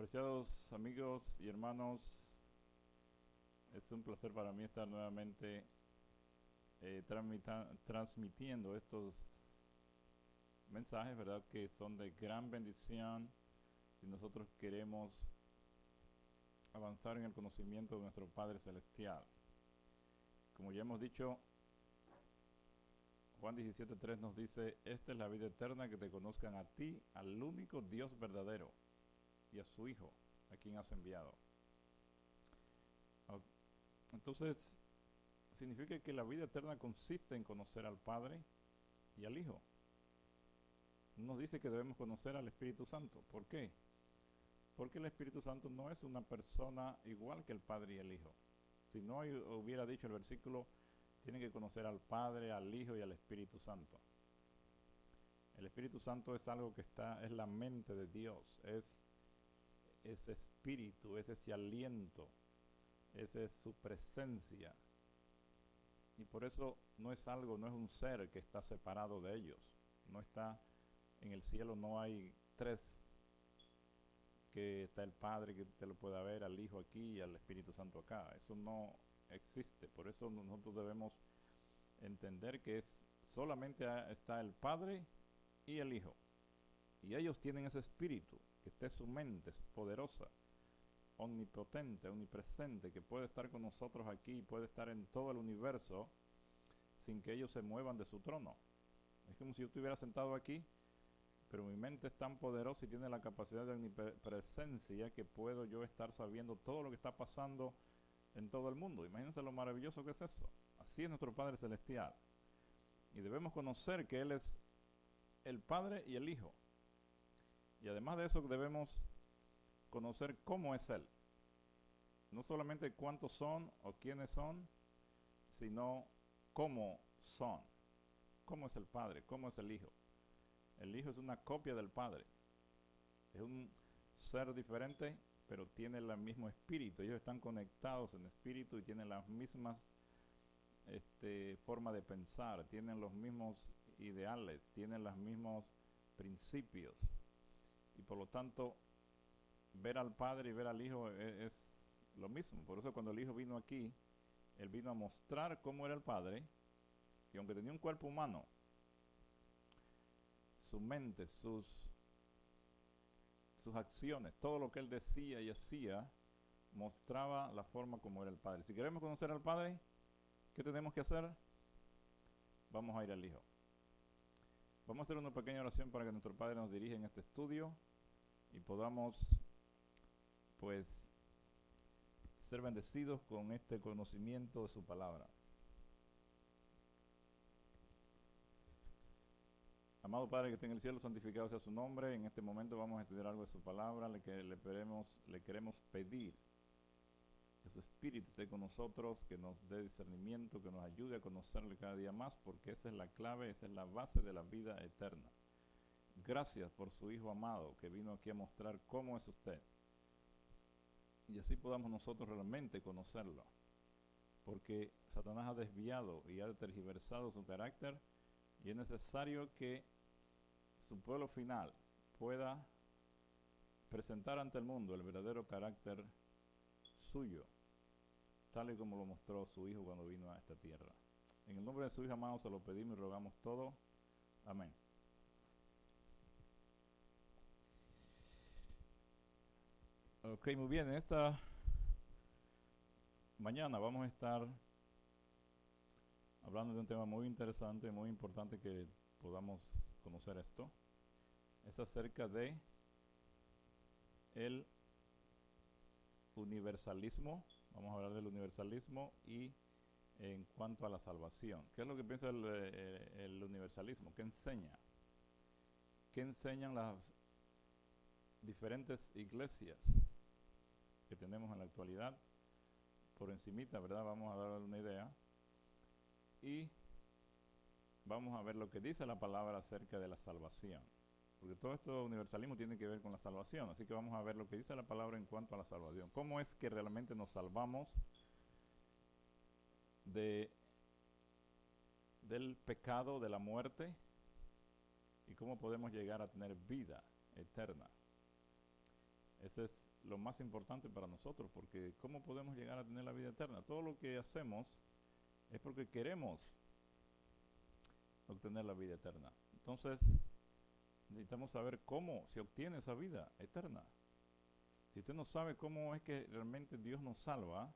Apreciados amigos y hermanos, es un placer para mí estar nuevamente transmitiendo estos mensajes, ¿verdad? Que son de gran bendición si nosotros queremos avanzar en el conocimiento de nuestro Padre Celestial. Como ya hemos dicho, Juan 17:3 nos dice: esta es la vida eterna, que te conozcan a ti, al único Dios verdadero, y a su Hijo, a quien has enviado. Entonces, significa que la vida eterna consiste en conocer al Padre y al Hijo. Nos dice que debemos conocer al Espíritu Santo. ¿Por qué? Porque el Espíritu Santo no es una persona igual que el Padre y el Hijo. Si no hubiera dicho el versículo, tienen que conocer al Padre, al Hijo y al Espíritu Santo. El Espíritu Santo es algo que es la mente de Dios, es ese espíritu, es ese aliento, esa es su presencia. Y por eso no es un ser que está separado de ellos. No está en el cielo, no hay tres, que está el Padre que te lo pueda ver, al Hijo aquí y al Espíritu Santo acá. Eso no existe. Por eso nosotros debemos entender que solamente está el Padre y el Hijo. Y ellos tienen ese espíritu, que está en su mente, es poderosa, omnipotente, omnipresente, que puede estar con nosotros aquí, puede estar en todo el universo sin que ellos se muevan de su trono. Es como si yo estuviera sentado aquí, pero mi mente es tan poderosa y tiene la capacidad de omnipresencia que puedo yo estar sabiendo todo lo que está pasando en todo el mundo. Imagínense lo maravilloso que es eso. Así es nuestro Padre Celestial. Y debemos conocer que Él es el Padre y el Hijo. Y además de eso debemos conocer cómo es Él. No solamente cuántos son o quiénes son, sino cómo son. Cómo es el Padre, cómo es el Hijo. El Hijo es una copia del Padre. Es un ser diferente, pero tiene el mismo espíritu. Ellos están conectados en espíritu y tienen las mismas forma de pensar, tienen los mismos ideales, tienen los mismos principios. Y por lo tanto, ver al Padre y ver al Hijo es lo mismo. Por eso cuando el Hijo vino aquí, Él vino a mostrar cómo era el Padre, y aunque tenía un cuerpo humano, su mente, sus acciones, todo lo que Él decía y hacía, mostraba la forma como era el Padre. Si queremos conocer al Padre, ¿qué tenemos que hacer? Vamos a ir al Hijo. Vamos a hacer una pequeña oración para que nuestro Padre nos dirija en este estudio y podamos, pues, ser bendecidos con este conocimiento de su palabra. Amado Padre que está en el cielo, santificado sea su nombre. En este momento vamos a estudiar algo de su palabra. Le queremos pedir que su Espíritu esté con nosotros, que nos dé discernimiento, que nos ayude a conocerle cada día más, porque esa es la clave, esa es la base de la vida eterna. Gracias por su Hijo amado, que vino aquí a mostrar cómo es usted. Y así podamos nosotros realmente conocerlo. Porque Satanás ha desviado y ha tergiversado su carácter, y es necesario que su pueblo final pueda presentar ante el mundo el verdadero carácter suyo, tal y como lo mostró su Hijo cuando vino a esta tierra. En el nombre de su Hijo amado se lo pedimos y rogamos todo. Amén. Ok, muy bien. En esta mañana vamos a estar hablando de un tema muy interesante, muy importante que podamos conocer esto. Es acerca de el universalismo. Vamos a hablar del universalismo y en cuanto a la salvación. ¿Qué es lo que piensa el universalismo? ¿Qué enseña? ¿Qué enseñan las diferentes iglesias que tenemos en la actualidad? Por encimita, ¿verdad? Vamos a dar una idea. Y vamos a ver lo que dice la palabra acerca de la salvación. Porque todo esto universalismo tiene que ver con la salvación. Así que vamos a ver lo que dice la palabra en cuanto a la salvación. ¿Cómo es que realmente nos salvamos del pecado, de la muerte? ¿Y cómo podemos llegar a tener vida eterna? Esa es lo más importante para nosotros, porque ¿cómo podemos llegar a tener la vida eterna? Todo lo que hacemos es porque queremos obtener la vida eterna. Entonces, necesitamos saber cómo se obtiene esa vida eterna. Si usted no sabe cómo es que realmente Dios nos salva,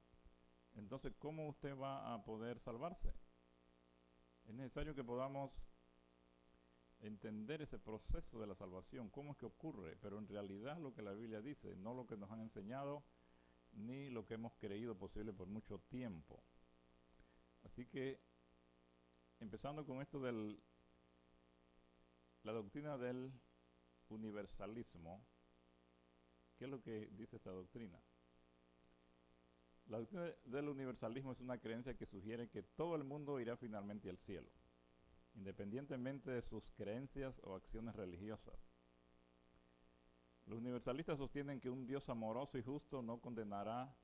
entonces ¿cómo usted va a poder salvarse? Es necesario que podamos entender ese proceso de la salvación, cómo es que ocurre, pero en realidad lo que la Biblia dice, no lo que nos han enseñado, ni lo que hemos creído posible por mucho tiempo. Así que, empezando con esto de la doctrina del universalismo, ¿qué es lo que dice esta doctrina? La doctrina del universalismo es una creencia que sugiere que todo el mundo irá finalmente al cielo, independientemente de sus creencias o acciones religiosas. Los universalistas sostienen que un Dios amoroso y justo no condenará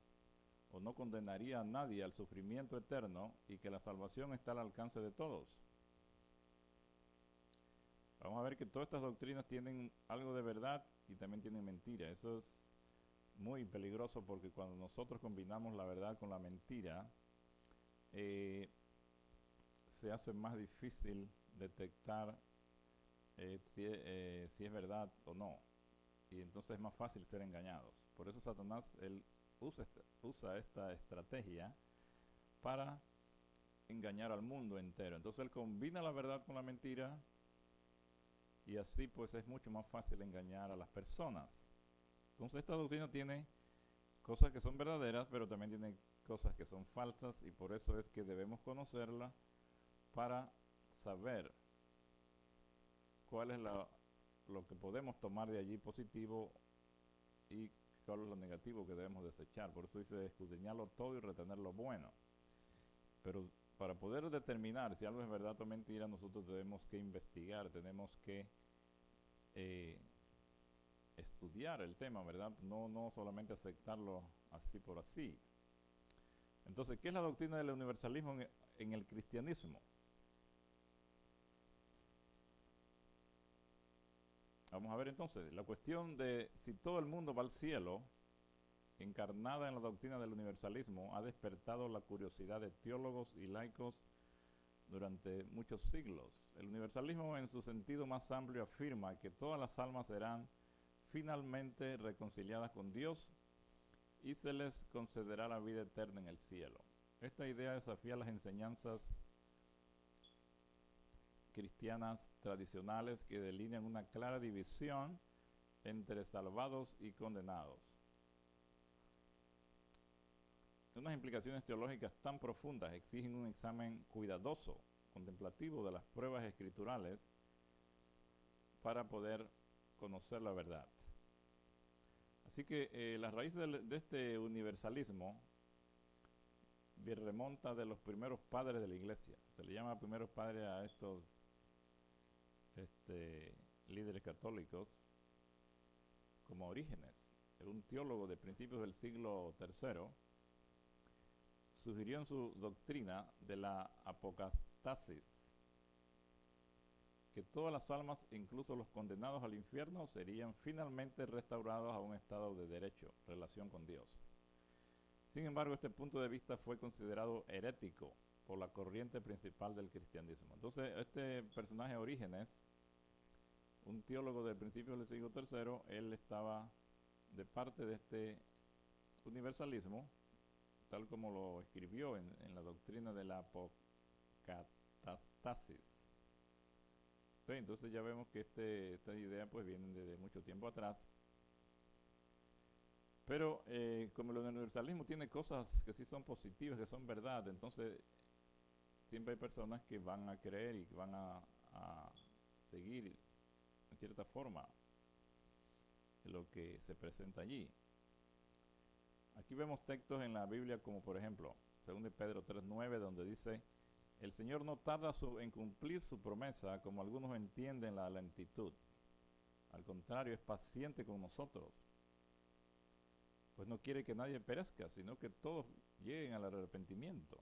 o no condenaría a nadie al sufrimiento eterno y que la salvación está al alcance de todos. Vamos a ver que todas estas doctrinas tienen algo de verdad y también tienen mentira. Eso es muy peligroso porque cuando nosotros combinamos la verdad con la mentira, se hace más difícil detectar si es verdad o no. Y entonces es más fácil ser engañados. Por eso Satanás él usa esta estrategia para engañar al mundo entero. Entonces él combina la verdad con la mentira y así pues es mucho más fácil engañar a las personas. Entonces esta doctrina tiene cosas que son verdaderas, pero también tiene cosas que son falsas y por eso es que debemos conocerla para saber cuál es lo que podemos tomar de allí positivo y cuál es lo negativo que debemos desechar. Por eso dice escudriñarlo todo y retener lo bueno. Pero para poder determinar si algo es verdad o mentira, nosotros tenemos que investigar, tenemos que estudiar el tema, ¿verdad? No solamente aceptarlo así por así. Entonces, ¿qué es la doctrina del universalismo en el cristianismo? Vamos a ver entonces, la cuestión de si todo el mundo va al cielo, encarnada en la doctrina del universalismo, ha despertado la curiosidad de teólogos y laicos durante muchos siglos. El universalismo en su sentido más amplio afirma que todas las almas serán finalmente reconciliadas con Dios y se les concederá la vida eterna en el cielo. Esta idea desafía las enseñanzas cristianas tradicionales que delinean una clara división entre salvados y condenados. Unas implicaciones teológicas tan profundas exigen un examen cuidadoso, contemplativo de las pruebas escriturales para poder conocer la verdad. Así que la raíz de este universalismo remonta de los primeros padres de la iglesia. Se le llama primeros padres a estos líderes católicos como Orígenes. Era un teólogo de principios del siglo III. Sugirió en su doctrina de la apocastasis que todas las almas, incluso los condenados al infierno, serían finalmente restaurados a un estado de derecho, relación con Dios. Sin embargo, este punto de vista fue considerado herético por la corriente principal del cristianismo. Entonces, este personaje Orígenes, un teólogo del principio del siglo III, él estaba de parte de este universalismo, tal como lo escribió en la doctrina de la apocatastasis. Sí, entonces ya vemos que esta idea pues viene desde mucho tiempo atrás. Pero como el universalismo tiene cosas que sí son positivas, que son verdad, entonces siempre hay personas que van a creer y que van a seguir en cierta forma lo que se presenta allí. Aquí vemos textos en la Biblia como por ejemplo, 2 Pedro 3:9, donde dice: el Señor no tarda en cumplir su promesa, como algunos entienden la lentitud. Al contrario, es paciente con nosotros, pues no quiere que nadie perezca, sino que todos lleguen al arrepentimiento.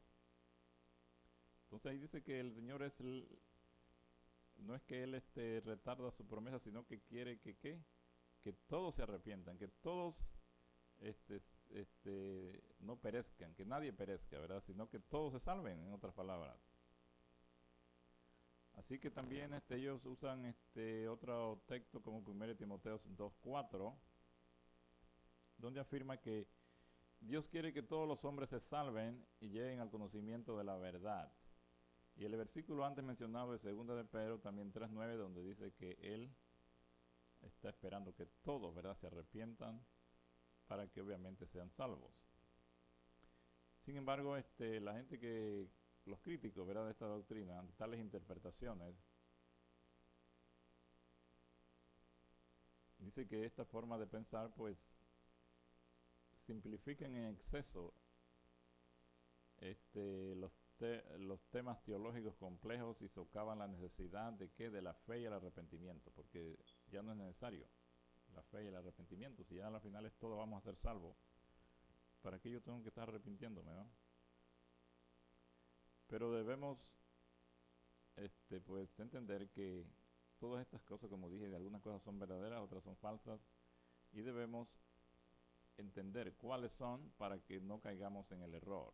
Entonces ahí dice que el Señor no es que Él retarda su promesa, sino que quiere que todos se arrepientan, que todos no perezcan, que nadie perezca, ¿verdad? Sino que todos se salven, en otras palabras. Así que también ellos usan otro texto como 1 Timoteo 2:4, donde afirma que Dios quiere que todos los hombres se salven y lleguen al conocimiento de la verdad. Y el versículo antes mencionado de 2 de Pedro, también 3:9, donde dice que Él está esperando que todos, ¿verdad?, se arrepientan para que obviamente sean salvos. Sin embargo, la gente los críticos, ¿verdad?, de esta doctrina, de tales interpretaciones, dice que esta forma de pensar, pues, simplifican en exceso los temas teológicos complejos y socavan la necesidad de la fe y el arrepentimiento, porque ya no es necesario la fe y el arrepentimiento. Si ya al final todos vamos a ser salvos, ¿para qué yo tengo que estar arrepintiéndome, no? Pero debemos pues entender que todas estas cosas, como dije, de algunas cosas son verdaderas, otras son falsas, y debemos entender cuáles son para que no caigamos en el error.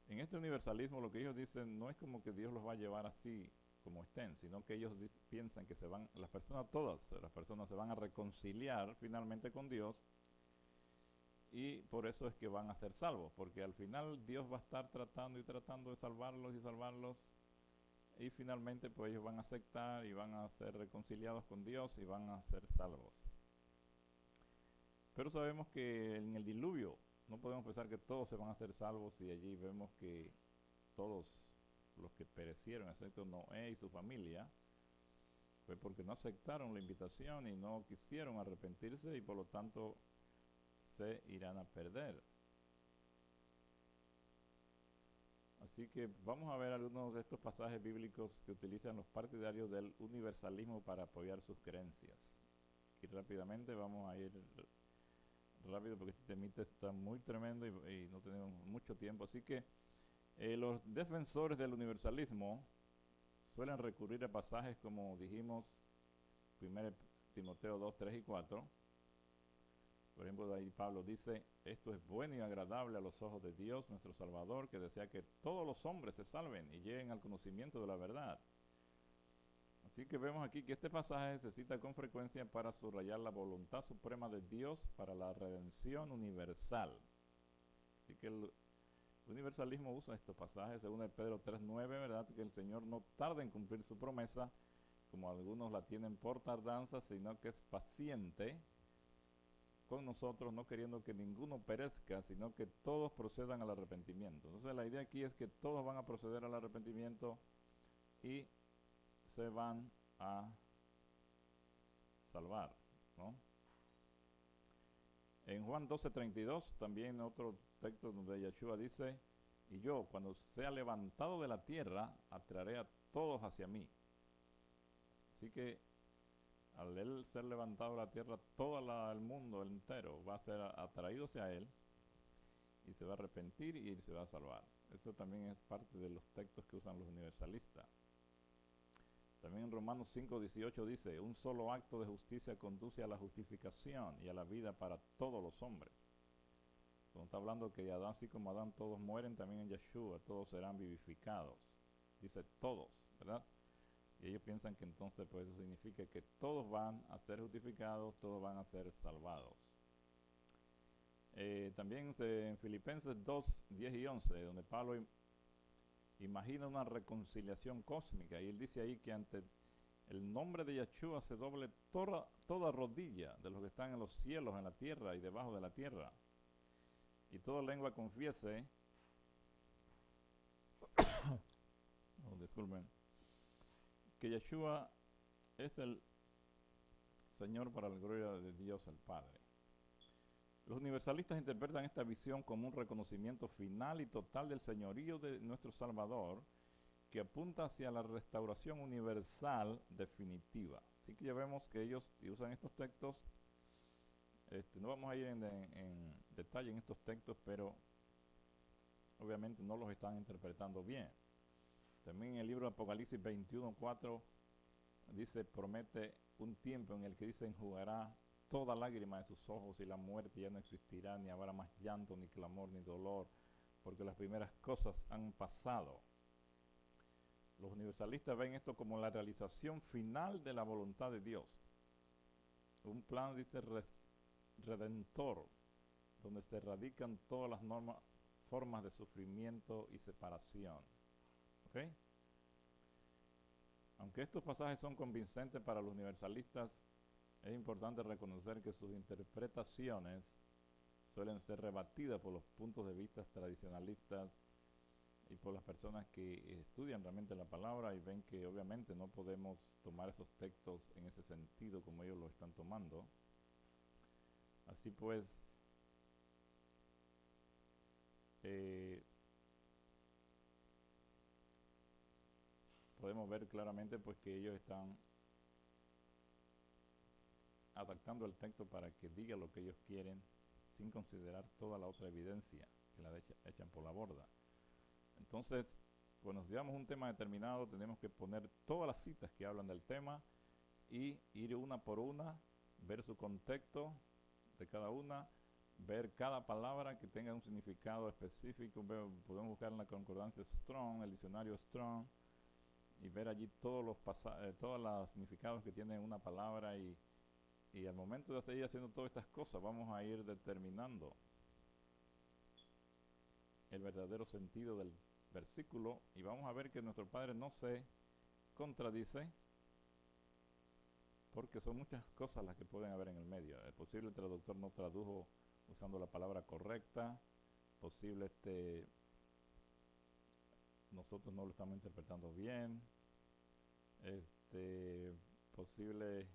En este universalismo lo que ellos dicen no es como que Dios los va a llevar así como estén, sino que ellos piensan que todas las personas se van a reconciliar finalmente con Dios, y por eso es que van a ser salvos, porque al final Dios va a estar tratando y tratando de salvarlos, y finalmente pues ellos van a aceptar y van a ser reconciliados con Dios y van a ser salvos. Pero sabemos que en el diluvio no podemos pensar que todos se van a ser salvos, y allí vemos que todos los que perecieron, excepto Noé y su familia, fue porque no aceptaron la invitación y no quisieron arrepentirse, y por lo tanto se irán a perder. Así que vamos a ver algunos de estos pasajes bíblicos que utilizan los partidarios del universalismo para apoyar sus creencias. Y rápidamente vamos a ir rápido porque este temita está muy tremendo y no tenemos mucho tiempo. Así que los defensores del universalismo suelen recurrir a pasajes como dijimos, 1 Timoteo 2, 3 y 4. Por ejemplo, de ahí Pablo dice: esto es bueno y agradable a los ojos de Dios, nuestro Salvador, que desea que todos los hombres se salven y lleguen al conocimiento de la verdad. Así que vemos aquí que este pasaje se cita con frecuencia para subrayar la voluntad suprema de Dios para la redención universal. Así que el universalismo usa estos pasajes, según el Pedro 3:9, ¿verdad?, que el Señor no tarda en cumplir su promesa, como algunos la tienen por tardanza, sino que es paciente con nosotros, no queriendo que ninguno perezca, sino que todos procedan al arrepentimiento. Entonces la idea aquí es que todos van a proceder al arrepentimiento y se van a salvar, ¿no? En Juan 12:32, también otro texto donde Yeshua dice: y yo, cuando sea levantado de la tierra, atraeré a todos hacia mí. Así que al él ser levantado de la tierra, todo el mundo entero va a ser atraído hacia él, y se va a arrepentir y se va a salvar. Eso también es parte de los textos que usan los universalistas. También en Romanos 5:18 dice: un solo acto de justicia conduce a la justificación y a la vida para todos los hombres. Cuando está hablando que Adán, así como Adán todos mueren, también en Yeshua todos serán vivificados. Dice todos, ¿verdad? Y ellos piensan que entonces pues eso significa que todos van a ser justificados, todos van a ser salvados. También en Filipenses 2, 10 y 11, donde Pablo imagina una reconciliación cósmica, y él dice ahí que ante el nombre de Yeshua se doble toda rodilla de los que están en los cielos, en la tierra y debajo de la tierra, y toda lengua confiese disculpen, que Yeshua es el Señor, para la gloria de Dios el Padre. Los universalistas interpretan esta visión como un reconocimiento final y total del señorío de nuestro Salvador, que apunta hacia la restauración universal definitiva. Así que ya vemos que ellos usan estos textos. No vamos a ir en detalle en estos textos, pero obviamente no los están interpretando bien. También en el libro de Apocalipsis 21:4 dice, promete un tiempo en el que dice: enjugará toda lágrima de sus ojos y la muerte ya no existirá, ni habrá más llanto, ni clamor, ni dolor, porque las primeras cosas han pasado. Los universalistas ven esto como la realización final de la voluntad de Dios. Un plan, dice, redentor, donde se erradican todas las formas de sufrimiento y separación. ¿Ok? Aunque estos pasajes son convincentes para los universalistas, es importante reconocer que sus interpretaciones suelen ser rebatidas por los puntos de vista tradicionalistas y por las personas que estudian realmente la palabra y ven que obviamente no podemos tomar esos textos en ese sentido como ellos lo están tomando. Así pues, podemos ver claramente pues que ellos están adaptando el texto para que diga lo que ellos quieren sin considerar toda la otra evidencia que la echan por la borda. Entonces, cuando estudiamos un tema determinado, tenemos que poner todas las citas que hablan del tema y ir una por una, ver su contexto de cada una, ver cada palabra que tenga un significado específico. Podemos buscar en la concordancia Strong, el diccionario Strong, y ver allí todos los significados que tiene una palabra y al momento de seguir haciendo todas estas cosas vamos a ir determinando el verdadero sentido del versículo y vamos a ver que nuestro Padre no se contradice porque son muchas cosas las que pueden haber en el medio. Es posible el traductor no tradujo usando la palabra correcta, posible nosotros no lo estamos interpretando bien, posible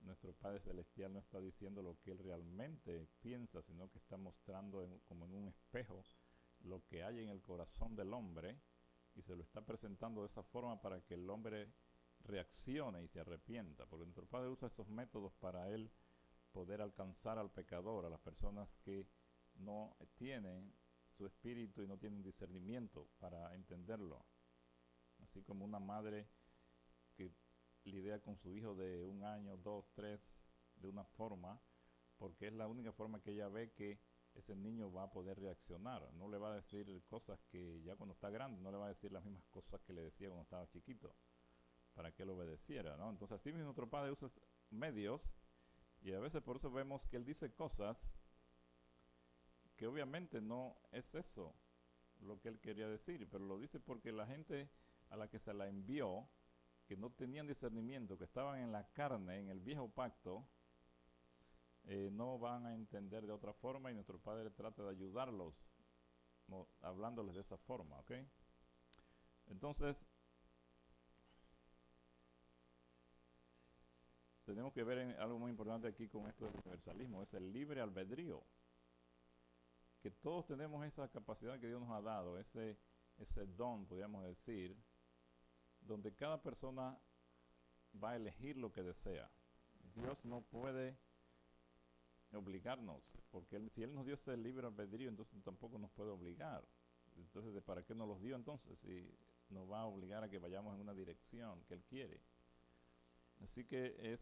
nuestro Padre Celestial no está diciendo lo que Él realmente piensa, sino que está mostrando como en un espejo lo que hay en el corazón del hombre y se lo está presentando de esa forma para que el hombre reaccione y se arrepienta, porque nuestro Padre usa esos métodos para Él poder alcanzar al pecador, a las personas que no tienen su espíritu y no tienen discernimiento para entenderlo. Así como una madre que lidia con su hijo de 1 año, 2, 3, de una forma, porque es la única forma que ella ve que ese niño va a poder reaccionar. No le va a decir cosas que ya cuando está grande, no le va a decir las mismas cosas que le decía cuando estaba chiquito, para que él obedeciera, ¿no? Entonces así mismo nuestro Padre usa medios, y a veces por eso vemos que Él dice cosas que obviamente no es eso lo que Él quería decir, pero lo dice porque la gente a la que se la envió, que no tenían discernimiento, que estaban en la carne, en el viejo pacto, no van a entender de otra forma y nuestro Padre trata de ayudarlos, hablándoles de esa forma, ¿ok? Entonces, tenemos que ver algo muy importante aquí con esto del universalismo, es el libre albedrío, que todos tenemos esa capacidad que Dios nos ha dado, ese don, podríamos decir, donde cada persona va a elegir lo que desea. Dios no puede obligarnos, porque si Él nos dio ese libre albedrío, entonces tampoco nos puede obligar. Entonces, ¿para qué nos los dio entonces? Si nos va a obligar a que vayamos en una dirección que Él quiere. Así que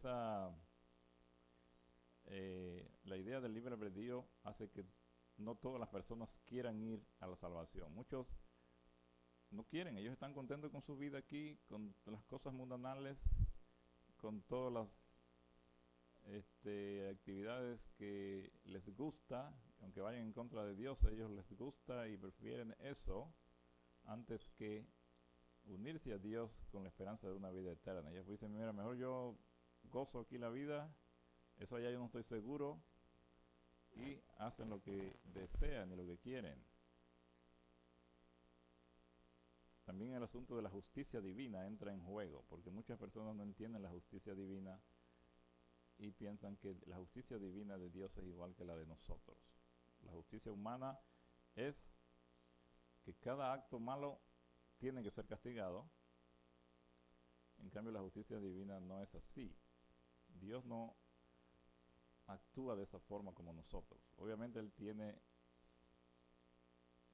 la idea del libre albedrío hace que no todas las personas quieran ir a la salvación. Muchos no quieren, ellos están contentos con su vida aquí, con las cosas mundanales, con todas las actividades que les gusta, aunque vayan en contra de Dios, a ellos les gusta y prefieren eso antes que unirse a Dios con la esperanza de una vida eterna. Ellos dicen, mira, mejor yo gozo aquí la vida, eso allá yo no estoy seguro, y hacen lo que desean y lo que quieren. También el asunto de la justicia divina entra en juego, porque muchas personas no entienden la justicia divina y piensan que la justicia divina de Dios es igual que la de nosotros. La justicia humana es que cada acto malo tiene que ser castigado. En cambio, la justicia divina no es así. Dios no actúa de esa forma como nosotros. Obviamente Él tiene,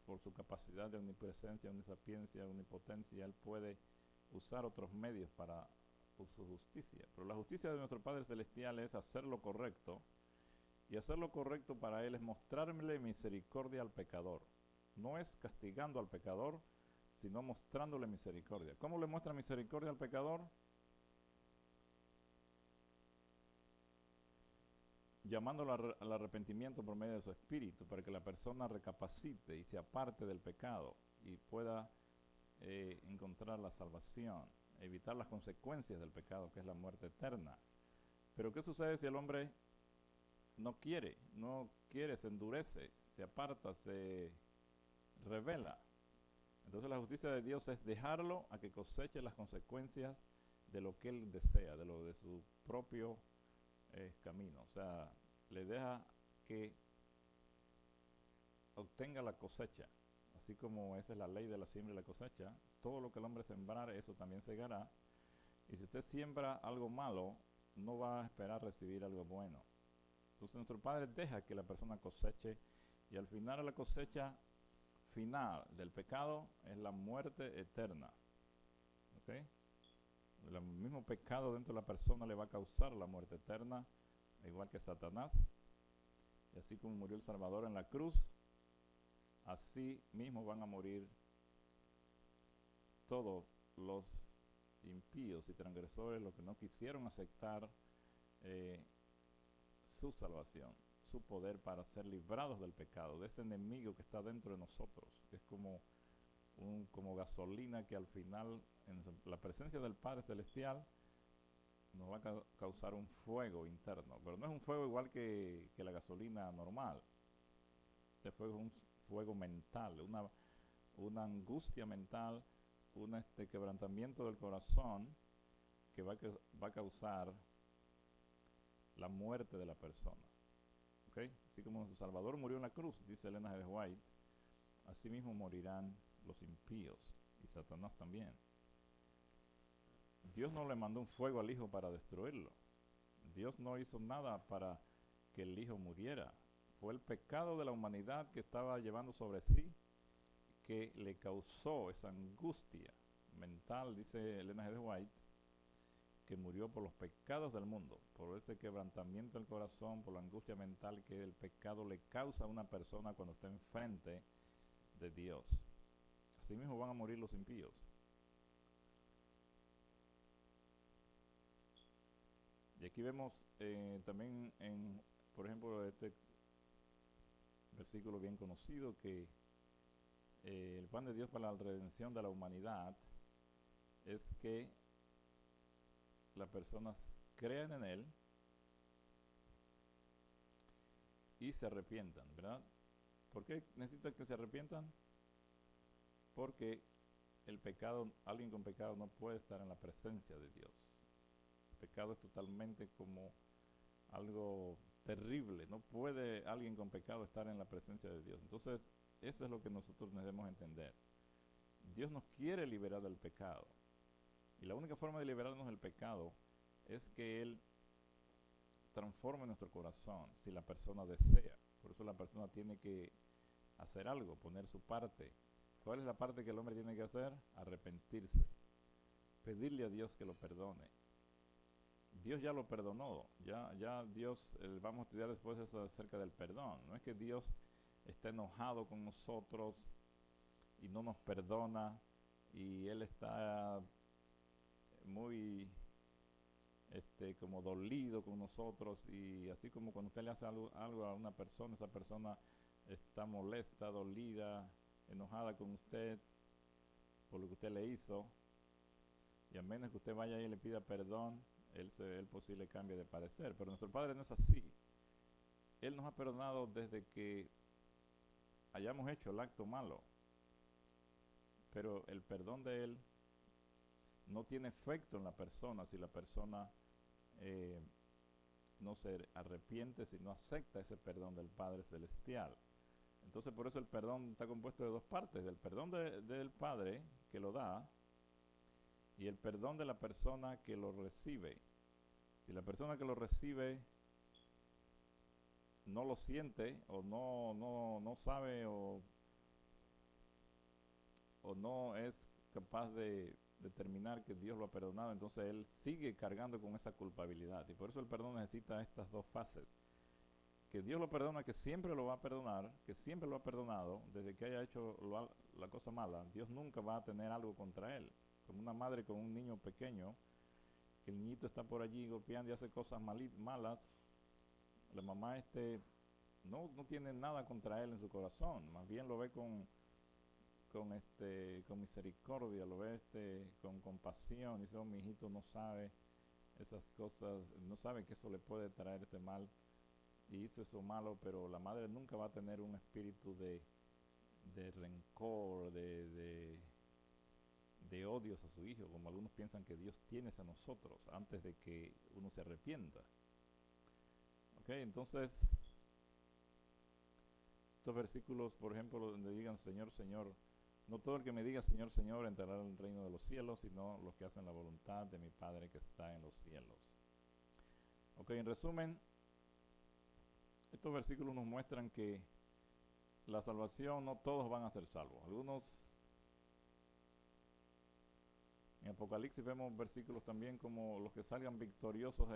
por su capacidad de omnipresencia, omnisapiencia, omnipotencia, Él puede usar otros medios para por su justicia. Pero la justicia de nuestro Padre Celestial es hacer lo correcto, y hacer lo correcto para Él es mostrarle misericordia al pecador. No es castigando al pecador, sino mostrándole misericordia. ¿Cómo le muestra misericordia al pecador? Llamándolo al arrepentimiento por medio de su espíritu, para que la persona recapacite y se aparte del pecado y pueda encontrar la salvación, evitar las consecuencias del pecado, que es la muerte eterna. Pero ¿qué sucede si el hombre no quiere, se endurece, se aparta, se revela? Entonces la justicia de Dios es dejarlo a que coseche las consecuencias de lo que él desea, de su propio camino. O sea, le deja que obtenga la cosecha. Así como esa es la ley de la siembra y la cosecha, todo lo que el hombre sembrare, eso también segará. Y si usted siembra algo malo, no va a esperar recibir algo bueno. Entonces nuestro Padre deja que la persona coseche, y al final la cosecha final del pecado es la muerte eterna. ¿Ok? El mismo pecado dentro de la persona le va a causar la muerte eterna, igual que Satanás. Y así como murió el Salvador en la cruz, así mismo van a morir todos los impíos y transgresores, los que no quisieron aceptar su salvación, su poder para ser librados del pecado, de ese enemigo que está dentro de nosotros, que es como gasolina que al final, en la presencia del Padre Celestial, nos va a causar un fuego interno. Pero no es un fuego igual que la gasolina normal. Este fuego es un fuego mental, una angustia mental, un quebrantamiento del corazón que va a causar la muerte de la persona. ¿Okay? Así como nuestro Salvador murió en la cruz, dice Elena G. White, así mismo morirán los impíos, y Satanás también. Dios no le mandó un fuego al Hijo para destruirlo. Dios no hizo nada para que el Hijo muriera. Fue el pecado de la humanidad que estaba llevando sobre sí que le causó esa angustia mental, dice Elena G. White, que murió por los pecados del mundo, por ese quebrantamiento del corazón, por la angustia mental que el pecado le causa a una persona cuando está enfrente de Dios. Así mismo van a morir los impíos. Y aquí vemos también, por ejemplo, este versículo bien conocido, que el plan de Dios para la redención de la humanidad es que las personas crean en Él y se arrepientan, ¿verdad? ¿Por qué necesitan que se arrepientan? Porque alguien con pecado no puede estar en la presencia de Dios. El pecado es totalmente como algo terrible. No puede alguien con pecado estar en la presencia de Dios. Entonces, eso es lo que nosotros debemos entender. Dios nos quiere liberar del pecado. Y la única forma de liberarnos del pecado es que Él transforme nuestro corazón, si la persona desea. Por eso la persona tiene que hacer algo, poner su parte. ¿Cuál es la parte que el hombre tiene que hacer? Arrepentirse. Pedirle a Dios que lo perdone. Dios ya lo perdonó. Ya Dios, vamos a estudiar después eso acerca del perdón. No es que Dios está enojado con nosotros y no nos perdona, y Él está muy como dolido con nosotros, y así como cuando usted le hace algo a una persona, esa persona está molesta, dolida, enojada con usted por lo que usted le hizo, y a menos que usted vaya y le pida perdón, él posible cambie de parecer. Pero nuestro Padre no es así. Él nos ha perdonado desde que hayamos hecho el acto malo, pero el perdón de Él no tiene efecto en la persona si la persona no se arrepiente, si no acepta ese perdón del Padre Celestial. Entonces por eso el perdón está compuesto de dos partes: del perdón del Padre que lo da, y el perdón de la persona que lo recibe. Si la persona que lo recibe no lo siente, o no sabe, o no es capaz de determinar que Dios lo ha perdonado, entonces él sigue cargando con esa culpabilidad. Y por eso el perdón necesita estas dos fases. Que Dios lo perdona, que siempre lo va a perdonar, que siempre lo ha perdonado, desde que haya hecho la cosa mala. Dios nunca va a tener algo contra él. Como una madre con un niño pequeño, que el niñito está por allí golpeando y hace cosas malas, la mamá no tiene nada contra él en su corazón, más bien lo ve con misericordia, lo ve con compasión, y dice, oh, mi hijito no sabe esas cosas, no sabe que eso le puede traer este mal, y hizo eso malo, pero la madre nunca va a tener un espíritu de rencor, de odios a su hijo, como algunos piensan que Dios tiene hacia nosotros antes de que uno se arrepienta. Ok, entonces, estos versículos, por ejemplo, donde digan Señor, Señor, no todo el que me diga Señor, Señor entrará en el reino de los cielos, sino los que hacen la voluntad de mi Padre que está en los cielos. Ok, en resumen, estos versículos nos muestran que la salvación no todos van a ser salvos. Algunos, en Apocalipsis vemos versículos también como los que salgan victoriosos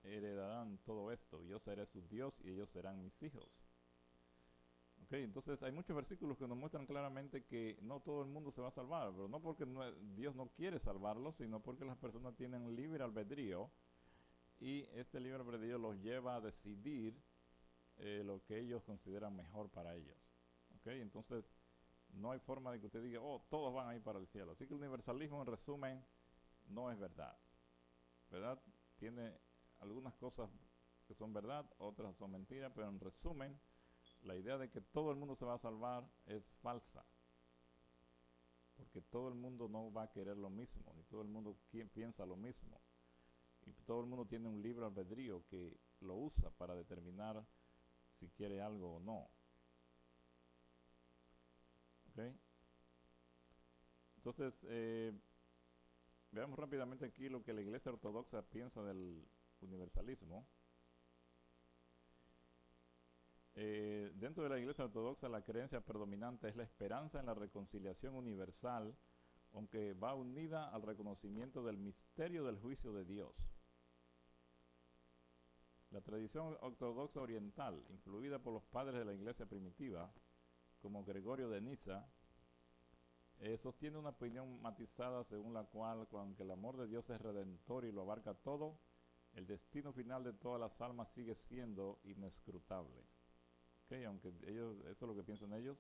heredarán todo esto. Yo seré su Dios y ellos serán mis hijos. Ok, entonces hay muchos versículos que nos muestran claramente que no todo el mundo se va a salvar, pero no porque Dios no quiere salvarlos, sino porque las personas tienen libre albedrío y ese libre albedrío los lleva a decidir lo que ellos consideran mejor para ellos. Ok, entonces no hay forma de que usted diga, oh, todos van a ir para el cielo. Así que el universalismo, en resumen, no es verdad. ¿Verdad? Tiene algunas cosas que son verdad, otras son mentiras, pero en resumen, la idea de que todo el mundo se va a salvar es falsa, porque todo el mundo no va a querer lo mismo, ni todo el mundo piensa lo mismo, y todo el mundo tiene un libre albedrío que lo usa para determinar si quiere algo o no. ¿Ok? Entonces, veamos rápidamente aquí lo que la Iglesia Ortodoxa piensa del universalismo. Dentro de la Iglesia Ortodoxa la creencia predominante es la esperanza en la reconciliación universal, aunque va unida al reconocimiento del misterio del juicio de Dios. La tradición ortodoxa oriental, influida por los padres de la Iglesia primitiva, como Gregorio de Niza, sostiene una opinión matizada según la cual, aunque el amor de Dios es redentor y lo abarca todo, el destino final de todas las almas sigue siendo inescrutable. Okay, aunque ellos, eso es lo que piensan ellos,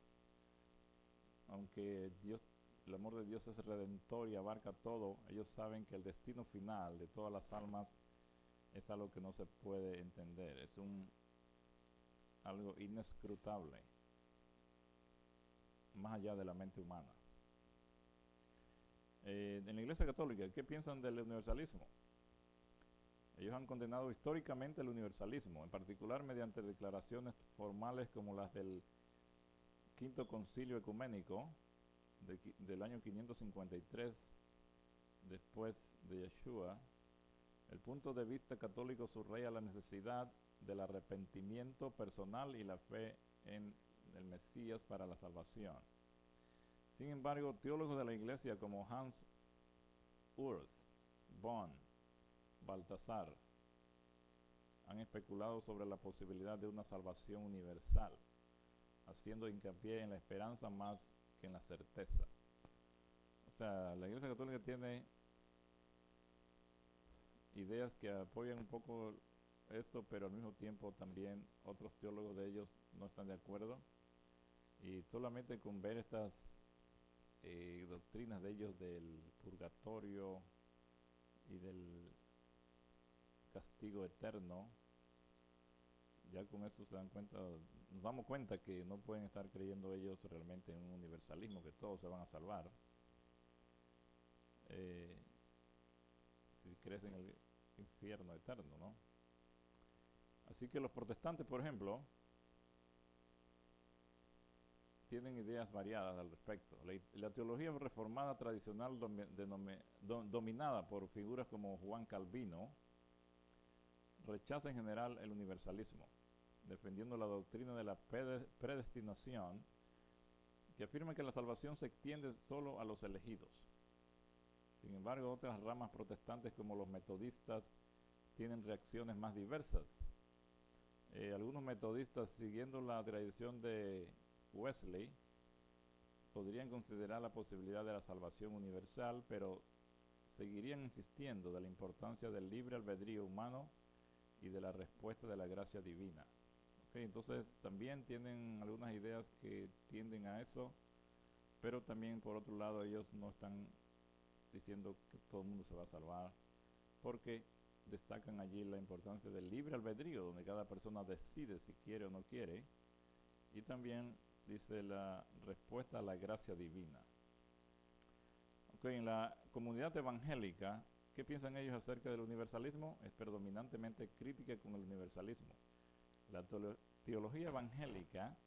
aunque el amor de Dios es redentor y abarca todo, ellos saben que el destino final de todas las almas es algo que no se puede entender, es algo inescrutable, más allá de la mente humana. En la Iglesia Católica, ¿qué piensan del universalismo? Ellos han condenado históricamente el universalismo, en particular mediante declaraciones formales como las del Quinto Concilio Ecuménico del año 553 después de Yeshua. El punto de vista católico subraya la necesidad del arrepentimiento personal y la fe en el Mesías para la salvación. Sin embargo, teólogos de la Iglesia como Hans Urs, Bonn, Baltasar han especulado sobre la posibilidad de una salvación universal, haciendo hincapié en la esperanza más que en la certeza. O sea, la Iglesia Católica tiene ideas que apoyan un poco esto, pero al mismo tiempo también otros teólogos de ellos no están de acuerdo, y solamente con ver estas doctrinas de ellos del purgatorio y del castigo eterno, ya con eso nos damos cuenta que no pueden estar creyendo ellos realmente en un universalismo, que todos se van a salvar. Si crees en el infierno eterno, ¿no? Así que los protestantes, por ejemplo, tienen ideas variadas al respecto. La teología reformada tradicional dominada por figuras como Juan Calvino rechaza en general el universalismo, defendiendo la doctrina de la predestinación, que afirma que la salvación se extiende solo a los elegidos. Sin embargo, otras ramas protestantes como los metodistas tienen reacciones más diversas. Algunos metodistas, siguiendo la tradición de Wesley, podrían considerar la posibilidad de la salvación universal, pero seguirían insistiendo de la importancia del libre albedrío humano y de la respuesta de la gracia divina. Entonces también tienen algunas ideas que tienden a eso, pero también por otro lado ellos no están diciendo que todo el mundo se va a salvar, porque destacan allí la importancia del libre albedrío, donde cada persona decide si quiere o no quiere, y también dice la respuesta a la gracia divina. En la comunidad evangélica, ¿qué piensan ellos acerca del universalismo? Es predominantemente crítica con el universalismo. La teología evangélica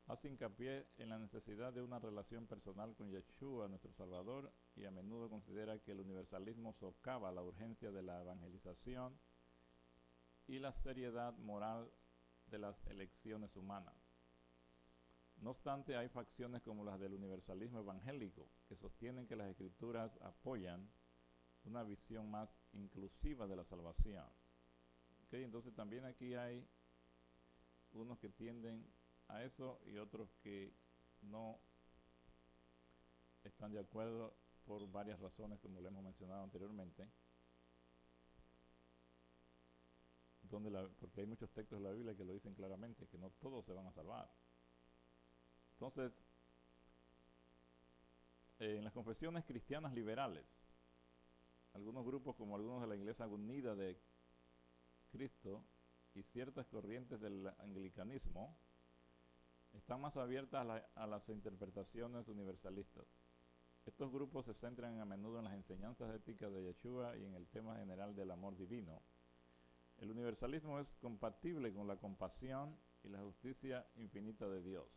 hace hincapié en la necesidad de una relación personal con Yeshua, nuestro Salvador, y a menudo considera que el universalismo socava la urgencia de la evangelización y la seriedad moral de las elecciones humanas. No obstante, hay facciones como las del universalismo evangélico que sostienen que las escrituras apoyan una visión más inclusiva de la salvación. Entonces también aquí hay unos que tienden a eso y otros que no están de acuerdo por varias razones, como lo hemos mencionado anteriormente, porque hay muchos textos de la Biblia que lo dicen claramente, que no todos se van a salvar. Entonces, en las confesiones cristianas liberales, algunos grupos como algunos de la Iglesia Unida de Cristo y ciertas corrientes del anglicanismo están más abiertas a las interpretaciones universalistas. Estos grupos se centran a menudo en las enseñanzas éticas de Yeshua y en el tema general del amor divino. El universalismo es compatible con la compasión y la justicia infinita de Dios.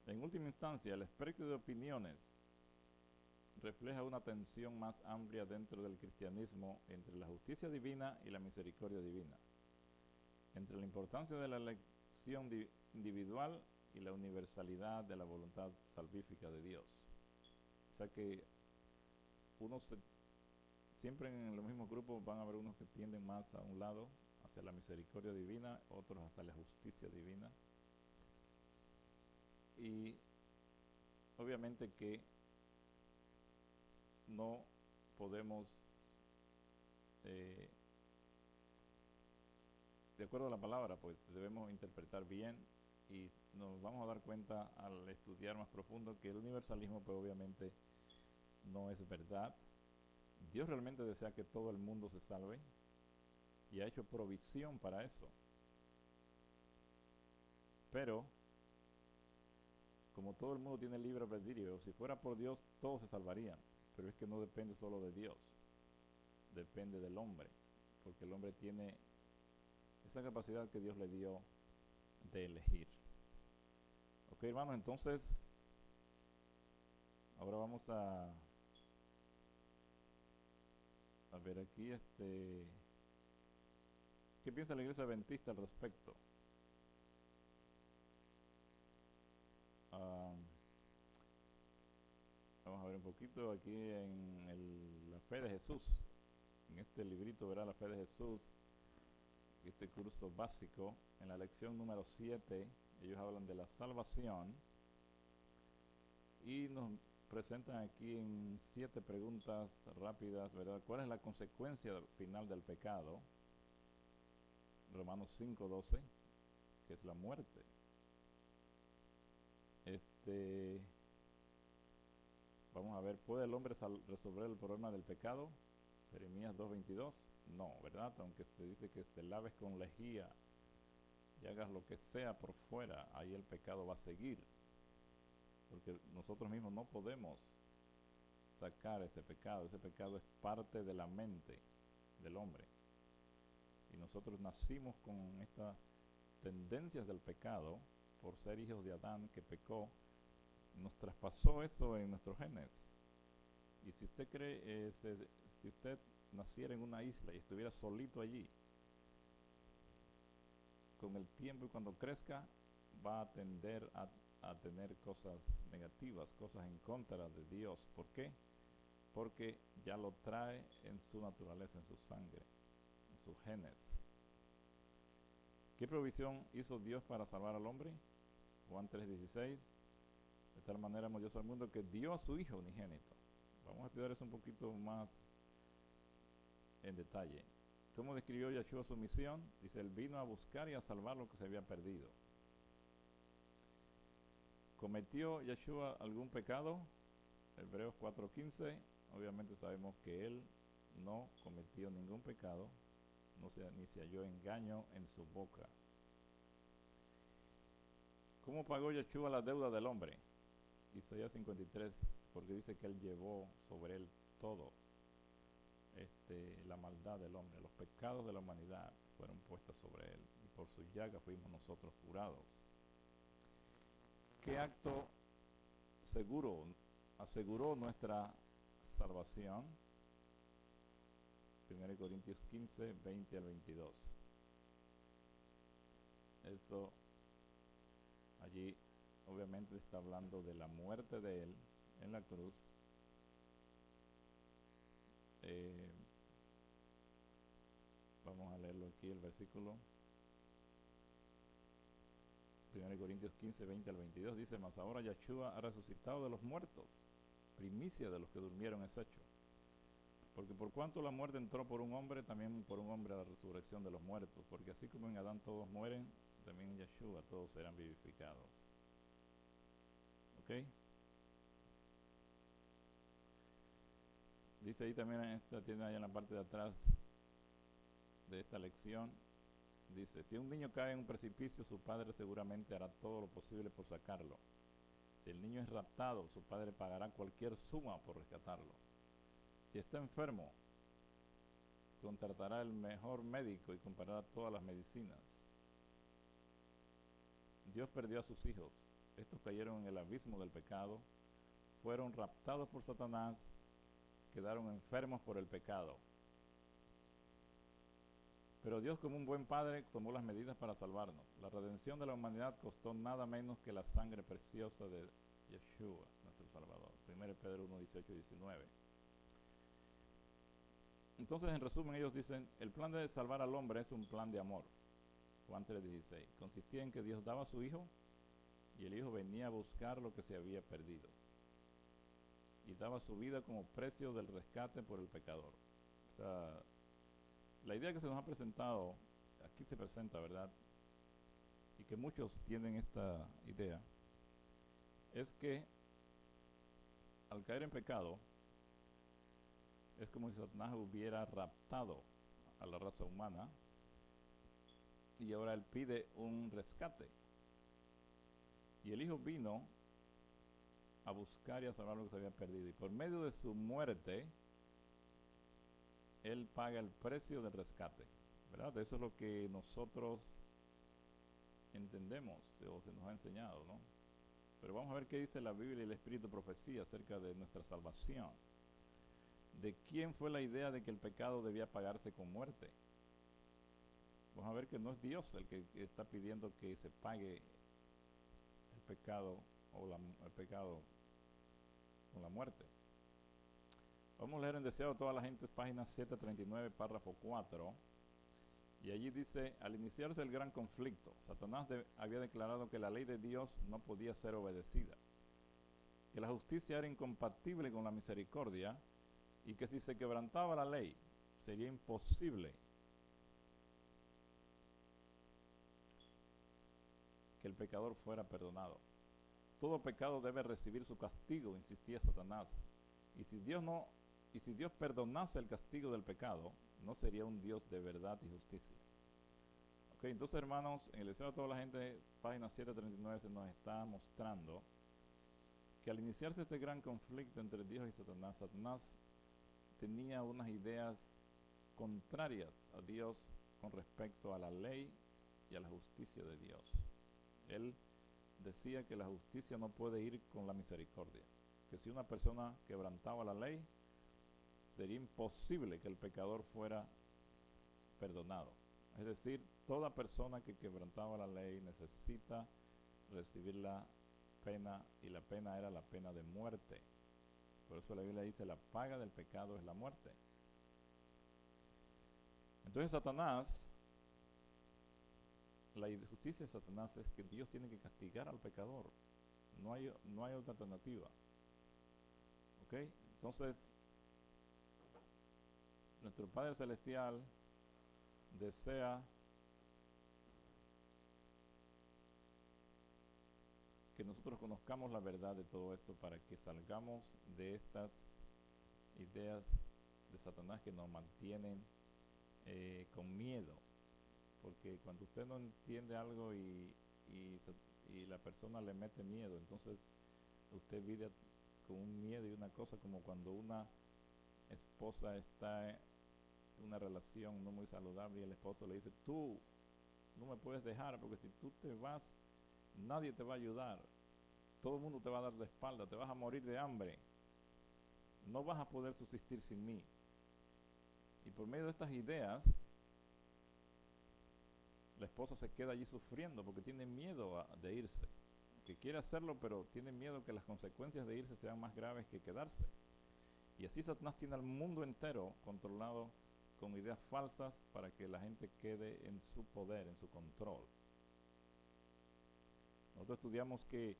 En última instancia, el espectro de opiniones refleja una tensión más amplia dentro del cristianismo entre la justicia divina y la misericordia divina, entre la importancia de la elección individual y la universalidad de la voluntad salvífica de Dios. O sea que siempre en los mismos grupos van a haber unos que tienden más a un lado, hacia la misericordia divina, otros hacia la justicia divina. Y obviamente que no podemos, de acuerdo a la palabra, pues debemos interpretar bien y nos vamos a dar cuenta al estudiar más profundo que el universalismo pues obviamente no es verdad. Dios realmente desea que todo el mundo se salve y ha hecho provisión para eso. Pero como todo el mundo tiene libre albedrío, si fuera por Dios todos se salvarían, pero es que no depende solo de Dios, depende del hombre, porque el hombre tiene esa capacidad que Dios le dio de elegir. Hermanos, entonces ahora vamos a ver aquí ¿qué piensa la Iglesia Adventista al respecto? Vamos a ver un poquito aquí en la fe de Jesús, en este librito, ¿verdad? La fe de Jesús, este curso básico, en la lección número 7, ellos hablan de la salvación y nos presentan aquí en 7 preguntas rápidas, ¿verdad? ¿Cuál es la consecuencia final del pecado? Romanos 5:12, que es la muerte. Vamos a ver, ¿puede el hombre resolver el problema del pecado? Jeremías 2:22, no, ¿verdad? Aunque se dice que te laves con lejía y hagas lo que sea por fuera, ahí el pecado va a seguir, porque nosotros mismos no podemos sacar ese pecado es parte de la mente del hombre, y nosotros nacimos con estas tendencias del pecado, por ser hijos de Adán que pecó, nos traspasó eso en nuestros genes. Y si usted cree, si usted naciera en una isla y estuviera solito allí, con el tiempo y cuando crezca, va a tender a a tener cosas negativas, cosas en contra de Dios. ¿Por qué? Porque ya lo trae en su naturaleza, en su sangre, en sus genes. ¿Qué provisión hizo Dios para salvar al hombre? Juan 3:16. De tal manera amó Dios al mundo que dio a su Hijo unigénito. Vamos a estudiar eso un poquito más en detalle. ¿Cómo describió Yeshua su misión? Dice, él vino a buscar y a salvar lo que se había perdido. ¿Cometió Yeshua algún pecado? Hebreos 4:15. Obviamente sabemos que él no cometió ningún pecado, ni se halló engaño en su boca. ¿Cómo pagó Yeshua la deuda del hombre? Isaías 53, porque dice que él llevó sobre él todo, la maldad del hombre, los pecados de la humanidad fueron puestos sobre él, y por su llaga fuimos nosotros curados. ¿Qué acto aseguró nuestra salvación? 1 Corintios 15, 20 al 22. Eso allí obviamente está hablando de la muerte de él en la cruz. Vamos a leerlo aquí, el versículo 1 Corintios 15, 20 al 22 dice, mas ahora Yeshua ha resucitado de los muertos, primicia de los que durmieron es hecho. Porque por cuanto la muerte entró por un hombre, también por un hombre la resurrección de los muertos. Porque así como en Adán todos mueren, también en Yeshua todos serán vivificados. ¿Ok? Dice ahí también, tiene ahí en la parte de atrás de esta lección, dice, si un niño cae en un precipicio, su padre seguramente hará todo lo posible por sacarlo. Si el niño es raptado, su padre pagará cualquier suma por rescatarlo. Si está enfermo, contratará el mejor médico y comprará todas las medicinas. Dios perdió a sus hijos. Estos cayeron en el abismo del pecado, fueron raptados por Satanás, quedaron enfermos por el pecado. Pero Dios, como un buen padre, tomó las medidas para salvarnos. La redención de la humanidad costó nada menos que la sangre preciosa de Yeshua, nuestro Salvador. 1 Pedro 1, 18 y 19. Entonces, en resumen, ellos dicen, el plan de salvar al hombre es un plan de amor. Juan 3:16. Consistía en que Dios daba a su Hijo y el Hijo venía a buscar lo que se había perdido. Y daba su vida como precio del rescate por el pecador. O sea, la idea que se nos ha presentado, aquí se presenta, ¿verdad? Y que muchos tienen esta idea, es que al caer en pecado, es como si Satanás hubiera raptado a la raza humana y ahora él pide un rescate. Y el Hijo vino a buscar y a salvar lo que se había perdido. Y por medio de su muerte, él paga el precio del rescate, ¿verdad? Eso es lo que nosotros entendemos o se nos ha enseñado, ¿no? Pero vamos a ver qué dice la Biblia y el Espíritu Profecía acerca de nuestra salvación. ¿De quién fue la idea de que el pecado debía pagarse con muerte? Vamos a ver que no es Dios el que está pidiendo que se pague el pecado el pecado con la muerte. Vamos a leer en Deseado a toda la gente, página 739, párrafo 4. Y allí dice, al iniciarse el gran conflicto, Satanás había declarado que la ley de Dios no podía ser obedecida, que la justicia era incompatible con la misericordia y que si se quebrantaba la ley, sería imposible que el pecador fuera perdonado. Todo pecado debe recibir su castigo, insistía Satanás. Y si Dios perdonase el castigo del pecado, no sería un Dios de verdad y justicia. Ok, entonces hermanos, en el deseo de toda la gente, página 739 se nos está mostrando que al iniciarse este gran conflicto entre Dios y Satanás, Satanás tenía unas ideas contrarias a Dios con respecto a la ley y a la justicia de Dios. Él decía que la justicia no puede ir con la misericordia, que si una persona quebrantaba la ley, sería imposible que el pecador fuera perdonado. Es decir, toda persona que quebrantaba la ley necesita recibir la pena, y la pena era la pena de muerte. Por eso la Biblia dice, la paga del pecado es la muerte. Entonces Satanás, la injusticia de Satanás es que Dios tiene que castigar al pecador. No hay otra alternativa. ¿Ok? Entonces, nuestro Padre Celestial desea que nosotros conozcamos la verdad de todo esto para que salgamos de estas ideas de Satanás que nos mantienen con miedo. Porque cuando usted no entiende algo y la persona le mete miedo, entonces usted vive con un miedo y una cosa como cuando una esposa está en una relación no muy saludable y el esposo le dice, tú no me puedes dejar porque si tú te vas, nadie te va a ayudar, todo el mundo te va a dar de espalda, te vas a morir de hambre, no vas a poder subsistir sin mí. Y por medio de estas ideas, la esposa se queda allí sufriendo porque tiene miedo de irse, que quiere hacerlo pero tiene miedo que las consecuencias de irse sean más graves que quedarse. Y así Satanás tiene al mundo entero controlado con ideas falsas para que la gente quede en su poder, en su control. Nosotros estudiamos que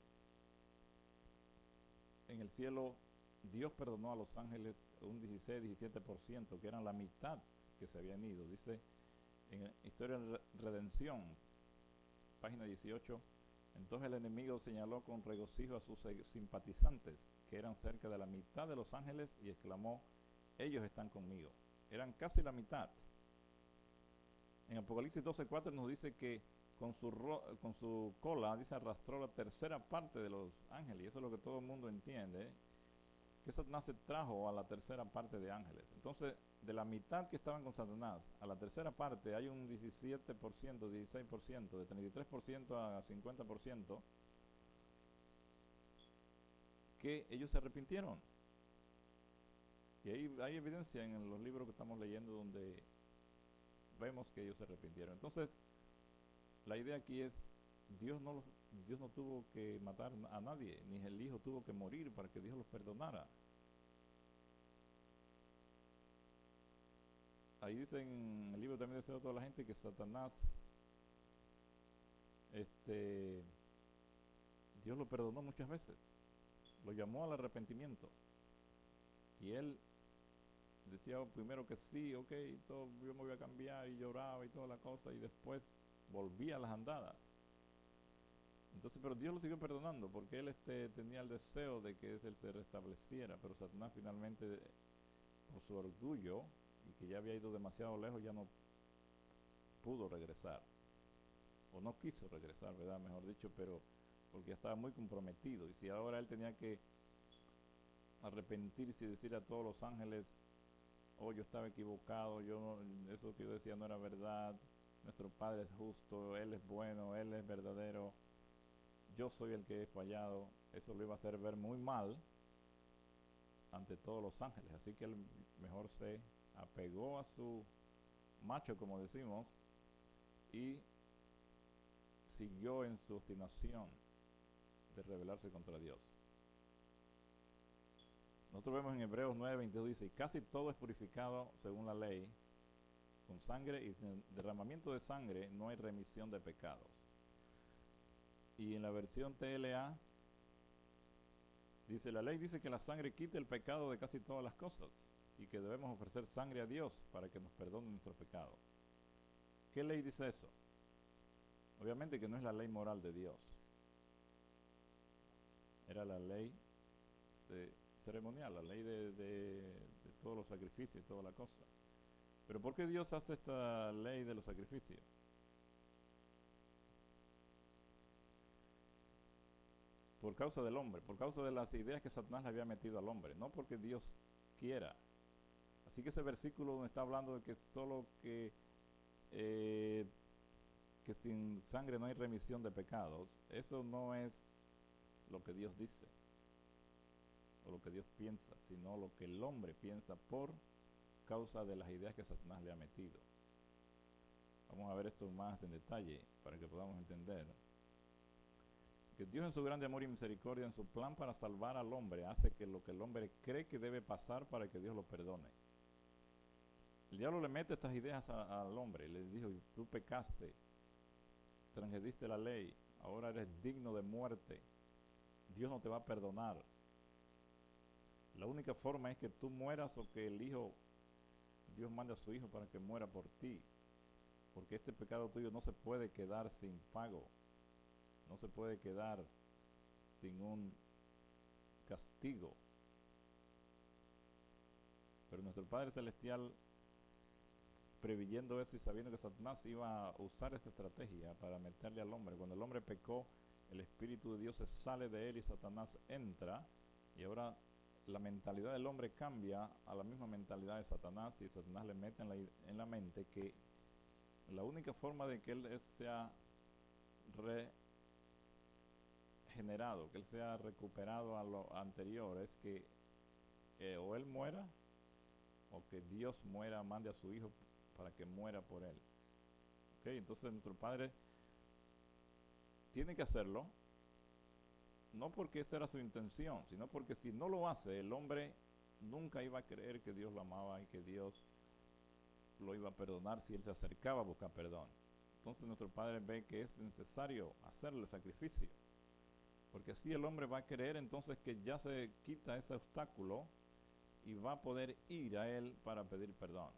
en el cielo Dios perdonó a los ángeles un 16-17%, que eran la mitad que se habían ido. Dice en Historia de Redención, página 18, entonces el enemigo señaló con regocijo a sus simpatizantes, que eran cerca de la mitad de los ángeles, y exclamó, ellos están conmigo. Eran casi la mitad. En Apocalipsis 12:4 nos dice que con su cola, dice, arrastró la tercera parte de los ángeles, y eso es lo que todo el mundo entiende, que Satanás se trajo a la tercera parte de ángeles. Entonces, de la mitad que estaban con Satanás, a la tercera parte hay un 17%, 16%, de 33% a 50%, que ellos se arrepintieron. Y hay evidencia en los libros que estamos leyendo donde vemos que ellos se arrepintieron. Entonces, la idea aquí es, Dios no tuvo que matar a nadie, ni el Hijo tuvo que morir para que Dios los perdonara. Ahí dice en el libro también de toda la gente que Satanás, Dios lo perdonó muchas veces, lo llamó al arrepentimiento. Y él decía primero que sí, ok, todo, yo me voy a cambiar, y lloraba y toda la cosa, y después volvía a las andadas. Entonces, pero Dios lo siguió perdonando porque él tenía el deseo de que él se restableciera, pero Satanás finalmente, por su orgullo, y que ya había ido demasiado lejos, ya no pudo regresar, o no quiso regresar, ¿verdad? Mejor dicho, pero porque ya estaba muy comprometido, y si ahora él tenía que arrepentirse y decir a todos los ángeles, oh, yo estaba equivocado, eso que yo decía no era verdad, nuestro Padre es justo, Él es bueno, Él es verdadero, yo soy el que he fallado, eso lo iba a hacer ver muy mal ante todos los ángeles. Así que él mejor se apegó a su macho, como decimos, y siguió en su obstinación de rebelarse contra Dios. Nosotros vemos en Hebreos 9:22 dice, y casi todo es purificado según la ley, con sangre, y sin derramamiento de sangre no hay remisión de pecados. Y en la versión TLA dice, la ley dice que la sangre quita el pecado de casi todas las cosas, y que debemos ofrecer sangre a Dios para que nos perdone nuestros pecados. ¿Qué ley dice eso? Obviamente que no es la ley moral de Dios. Era la ley ceremonial, la ley de todos los sacrificios y toda la cosa. Pero ¿por qué Dios hace esta ley de los sacrificios? Por causa del hombre, por causa de las ideas que Satanás le había metido al hombre, no porque Dios quiera. Así que ese versículo donde está hablando de que solo que sin sangre no hay remisión de pecados, eso no es lo que Dios dice o lo que Dios piensa, sino lo que el hombre piensa por causa de las ideas que Satanás le ha metido. Vamos a ver esto más en detalle para que podamos entender. que Dios en su grande amor y misericordia, en su plan para salvar al hombre, hace que lo que el hombre cree que debe pasar para que Dios lo perdone. El diablo le mete estas ideas al hombre, le dijo, tú pecaste, transgrediste la ley, ahora eres digno de muerte, Dios no te va a perdonar. La única forma es que tú mueras o que Dios mande a su hijo para que muera por ti, porque este pecado tuyo no se puede quedar sin pago, no se puede quedar sin un castigo. Pero nuestro Padre Celestial, previendo eso y sabiendo que Satanás iba a usar esta estrategia para meterle al hombre, cuando el hombre pecó, el Espíritu de Dios se sale de él y Satanás entra, y ahora la mentalidad del hombre cambia a la misma mentalidad de Satanás, y Satanás le mete en la mente que la única forma de que él sea regenerado, que él sea recuperado a lo anterior, es que o él muera, o que Dios muera, mande a su hijo para que muera por él. ¿Okay? Entonces nuestro Padre tiene que hacerlo, no porque esa era su intención, sino porque si no lo hace, el hombre nunca iba a creer que Dios lo amaba y que Dios lo iba a perdonar si él se acercaba a buscar perdón. Entonces nuestro Padre ve que es necesario hacerle el sacrificio, porque así el hombre va a creer entonces que ya se quita ese obstáculo y va a poder ir a él para pedir perdón.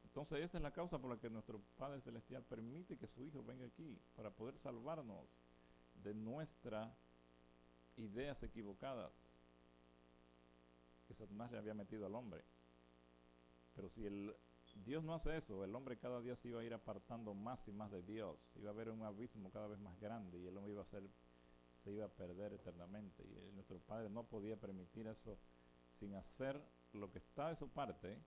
Entonces esa es la causa por la que nuestro Padre Celestial permite que su hijo venga aquí, para poder salvarnos de nuestras ideas equivocadas que Satanás le había metido al hombre. Pero si Dios no hace eso, el hombre cada día se iba a ir apartando más y más de Dios, iba a haber un abismo cada vez más grande y el hombre se iba a perder eternamente. Y nuestro Padre no podía permitir eso sin hacer lo que está de su parte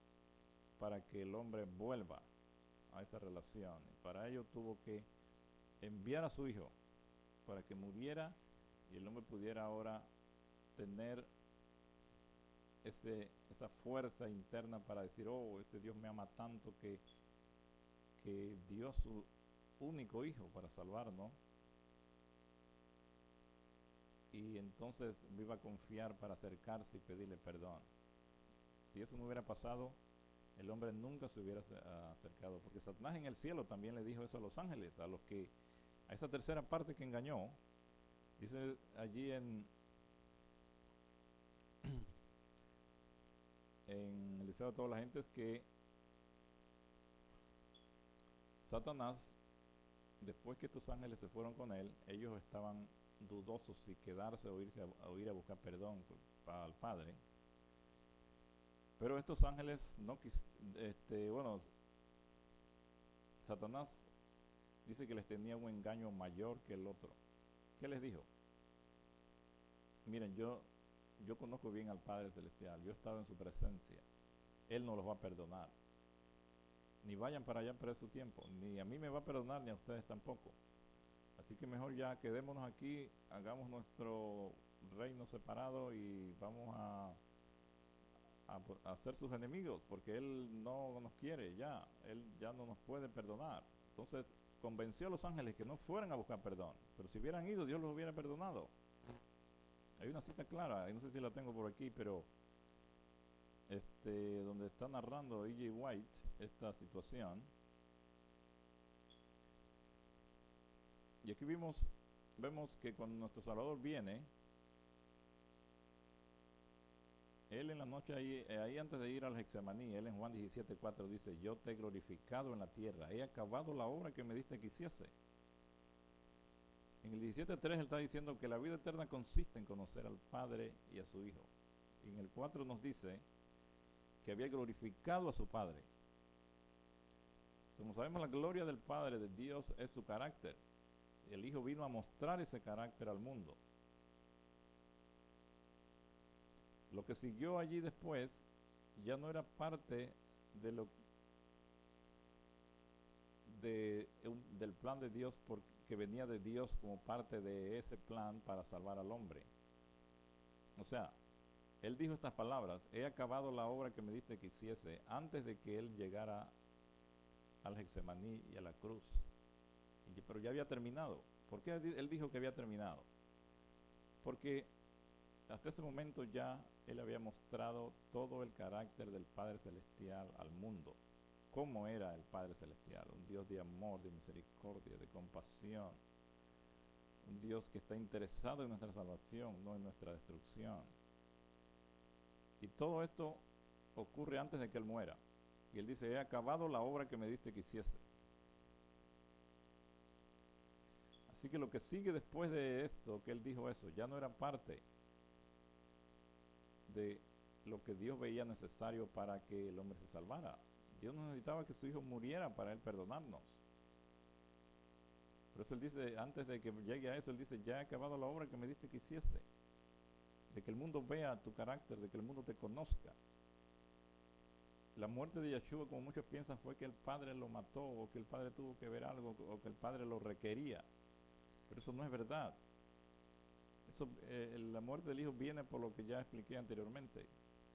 para que el hombre vuelva a esa relación. Y para ello tuvo que enviar a su hijo para que muriera y el hombre pudiera ahora tener esa fuerza interna para decir, oh, este Dios me ama tanto que dio a su único hijo para salvarnos, y entonces me iba a confiar para acercarse y pedirle perdón. Si eso no hubiera pasado, el hombre nunca se hubiera acercado, porque Satanás en el cielo también le dijo eso a los ángeles, a esa tercera parte que engañó. Dice allí en el Liceo de todas las gentes que Satanás, después que estos ángeles se fueron con él, ellos estaban dudosos si quedarse o ir a buscar perdón al Padre. Pero estos ángeles no Satanás dice que les tenía un engaño mayor que el otro. ¿Qué les dijo? Miren, yo conozco bien al Padre Celestial, yo he estado en su presencia, Él no los va a perdonar. Ni vayan para allá para su tiempo, ni a mí me va a perdonar, ni a ustedes tampoco. Así que mejor ya quedémonos aquí, hagamos nuestro reino separado y vamos a ser sus enemigos, porque Él no nos quiere ya, Él ya no nos puede perdonar. Entonces convenció a los ángeles que no fueran a buscar perdón, pero si hubieran ido, Dios los hubiera perdonado. Hay una cita clara, y no sé si la tengo por aquí, pero donde está narrando E.J. White esta situación. Y aquí vemos que cuando nuestro Salvador viene, Él en la noche ahí antes de ir al Getsemaní, Él en Juan 17:4 dice, yo te he glorificado en la tierra, he acabado la obra que me diste que hiciese. En el 17:3 Él está diciendo que la vida eterna consiste en conocer al Padre y a su Hijo. Y en el 4 nos dice que había glorificado a su Padre. Como sabemos, la gloria del Padre, de Dios, es su carácter. El Hijo vino a mostrar ese carácter al mundo. Lo que siguió allí después ya no era parte del plan de Dios, que venía de Dios como parte de ese plan para salvar al hombre. O sea, Él dijo estas palabras, he acabado la obra que me diste que hiciese, antes de que Él llegara al Getsemaní y a la cruz. Pero ya había terminado. ¿Por qué Él dijo que había terminado? Porque hasta ese momento ya Él había mostrado todo el carácter del Padre Celestial al mundo. ¿Cómo era el Padre Celestial? Un Dios de amor, de misericordia, de compasión. Un Dios que está interesado en nuestra salvación, no en nuestra destrucción. Y todo esto ocurre antes de que Él muera. Y Él dice, he acabado la obra que me diste que hiciese. Así que lo que sigue después de esto, que Él dijo eso, ya no era parte de lo que Dios veía necesario para que el hombre se salvara. Dios no necesitaba que su Hijo muriera para Él perdonarnos. Por eso Él dice, antes de que llegue a eso, Él dice, ya he acabado la obra que me diste que hiciese. De que el mundo vea tu carácter, de que el mundo te conozca. La muerte de Yeshua, como muchos piensan, fue que el Padre lo mató, o que el Padre tuvo que ver algo, o que el Padre lo requería. Pero eso no es verdad. La muerte del Hijo viene por lo que ya expliqué anteriormente,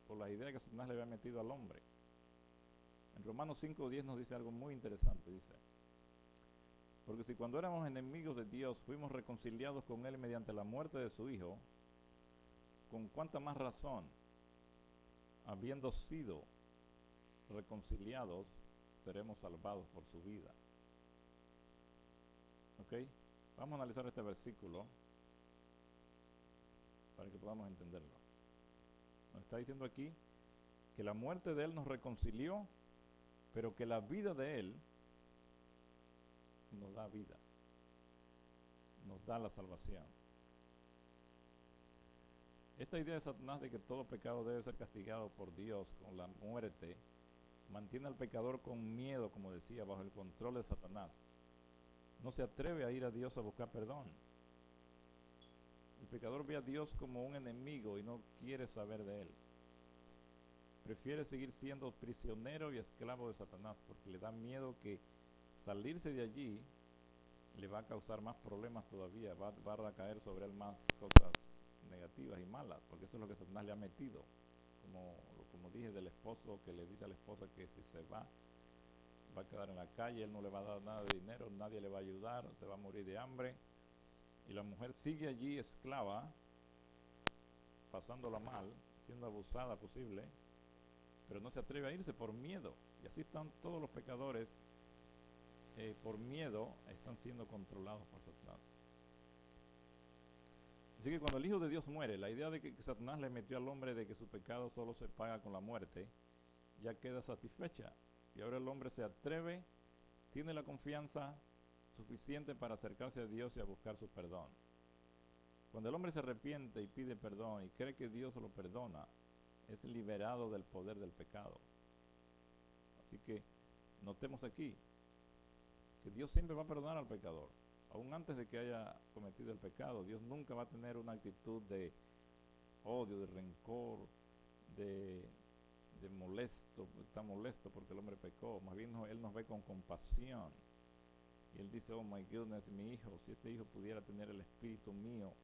por la idea que Satanás le había metido al hombre. En Romanos 5:10 nos dice algo muy interesante, dice, porque si cuando éramos enemigos de Dios fuimos reconciliados con Él mediante la muerte de su Hijo, con cuánta más razón, habiendo sido reconciliados, seremos salvados por su vida. ¿Ok? Vamos a analizar este versículo para que podamos entenderlo. Nos está diciendo aquí que la muerte de Él nos reconcilió, pero que la vida de Él nos da vida, nos da la salvación. Esta idea de Satanás de que todo pecado debe ser castigado por Dios con la muerte, mantiene al pecador con miedo, como decía, bajo el control de Satanás. No se atreve a ir a Dios a buscar perdón. El pecador ve a Dios como un enemigo y no quiere saber de Él. Prefiere seguir siendo prisionero y esclavo de Satanás porque le da miedo que salirse de allí le va a causar más problemas todavía, va a recaer sobre él más cosas negativas y malas, porque eso es lo que Satanás le ha metido. Como dije del esposo que le dice a la esposa que si se va a quedar en la calle, él no le va a dar nada de dinero, nadie le va a ayudar, se va a morir de hambre. Y la mujer sigue allí esclava, pasándola mal, siendo abusada posible, pero no se atreve a irse por miedo. Y así están todos los pecadores, por miedo, están siendo controlados por Satanás. Así que cuando el Hijo de Dios muere, la idea de que Satanás le metió al hombre de que su pecado solo se paga con la muerte, ya queda satisfecha. Y ahora el hombre se atreve, tiene la confianza suficiente para acercarse a Dios y a buscar su perdón. Cuando el hombre se arrepiente y pide perdón y cree que Dios lo perdona, es liberado del poder del pecado. Así que notemos aquí que Dios siempre va a perdonar al pecador. Aún antes de que haya cometido el pecado, Dios nunca va a tener una actitud de odio, de rencor, de molesto, está molesto porque el hombre pecó. Más bien Él nos ve con compasión. Y Él dice, oh my goodness, mi hijo, si este hijo pudiera tener el espíritu mío,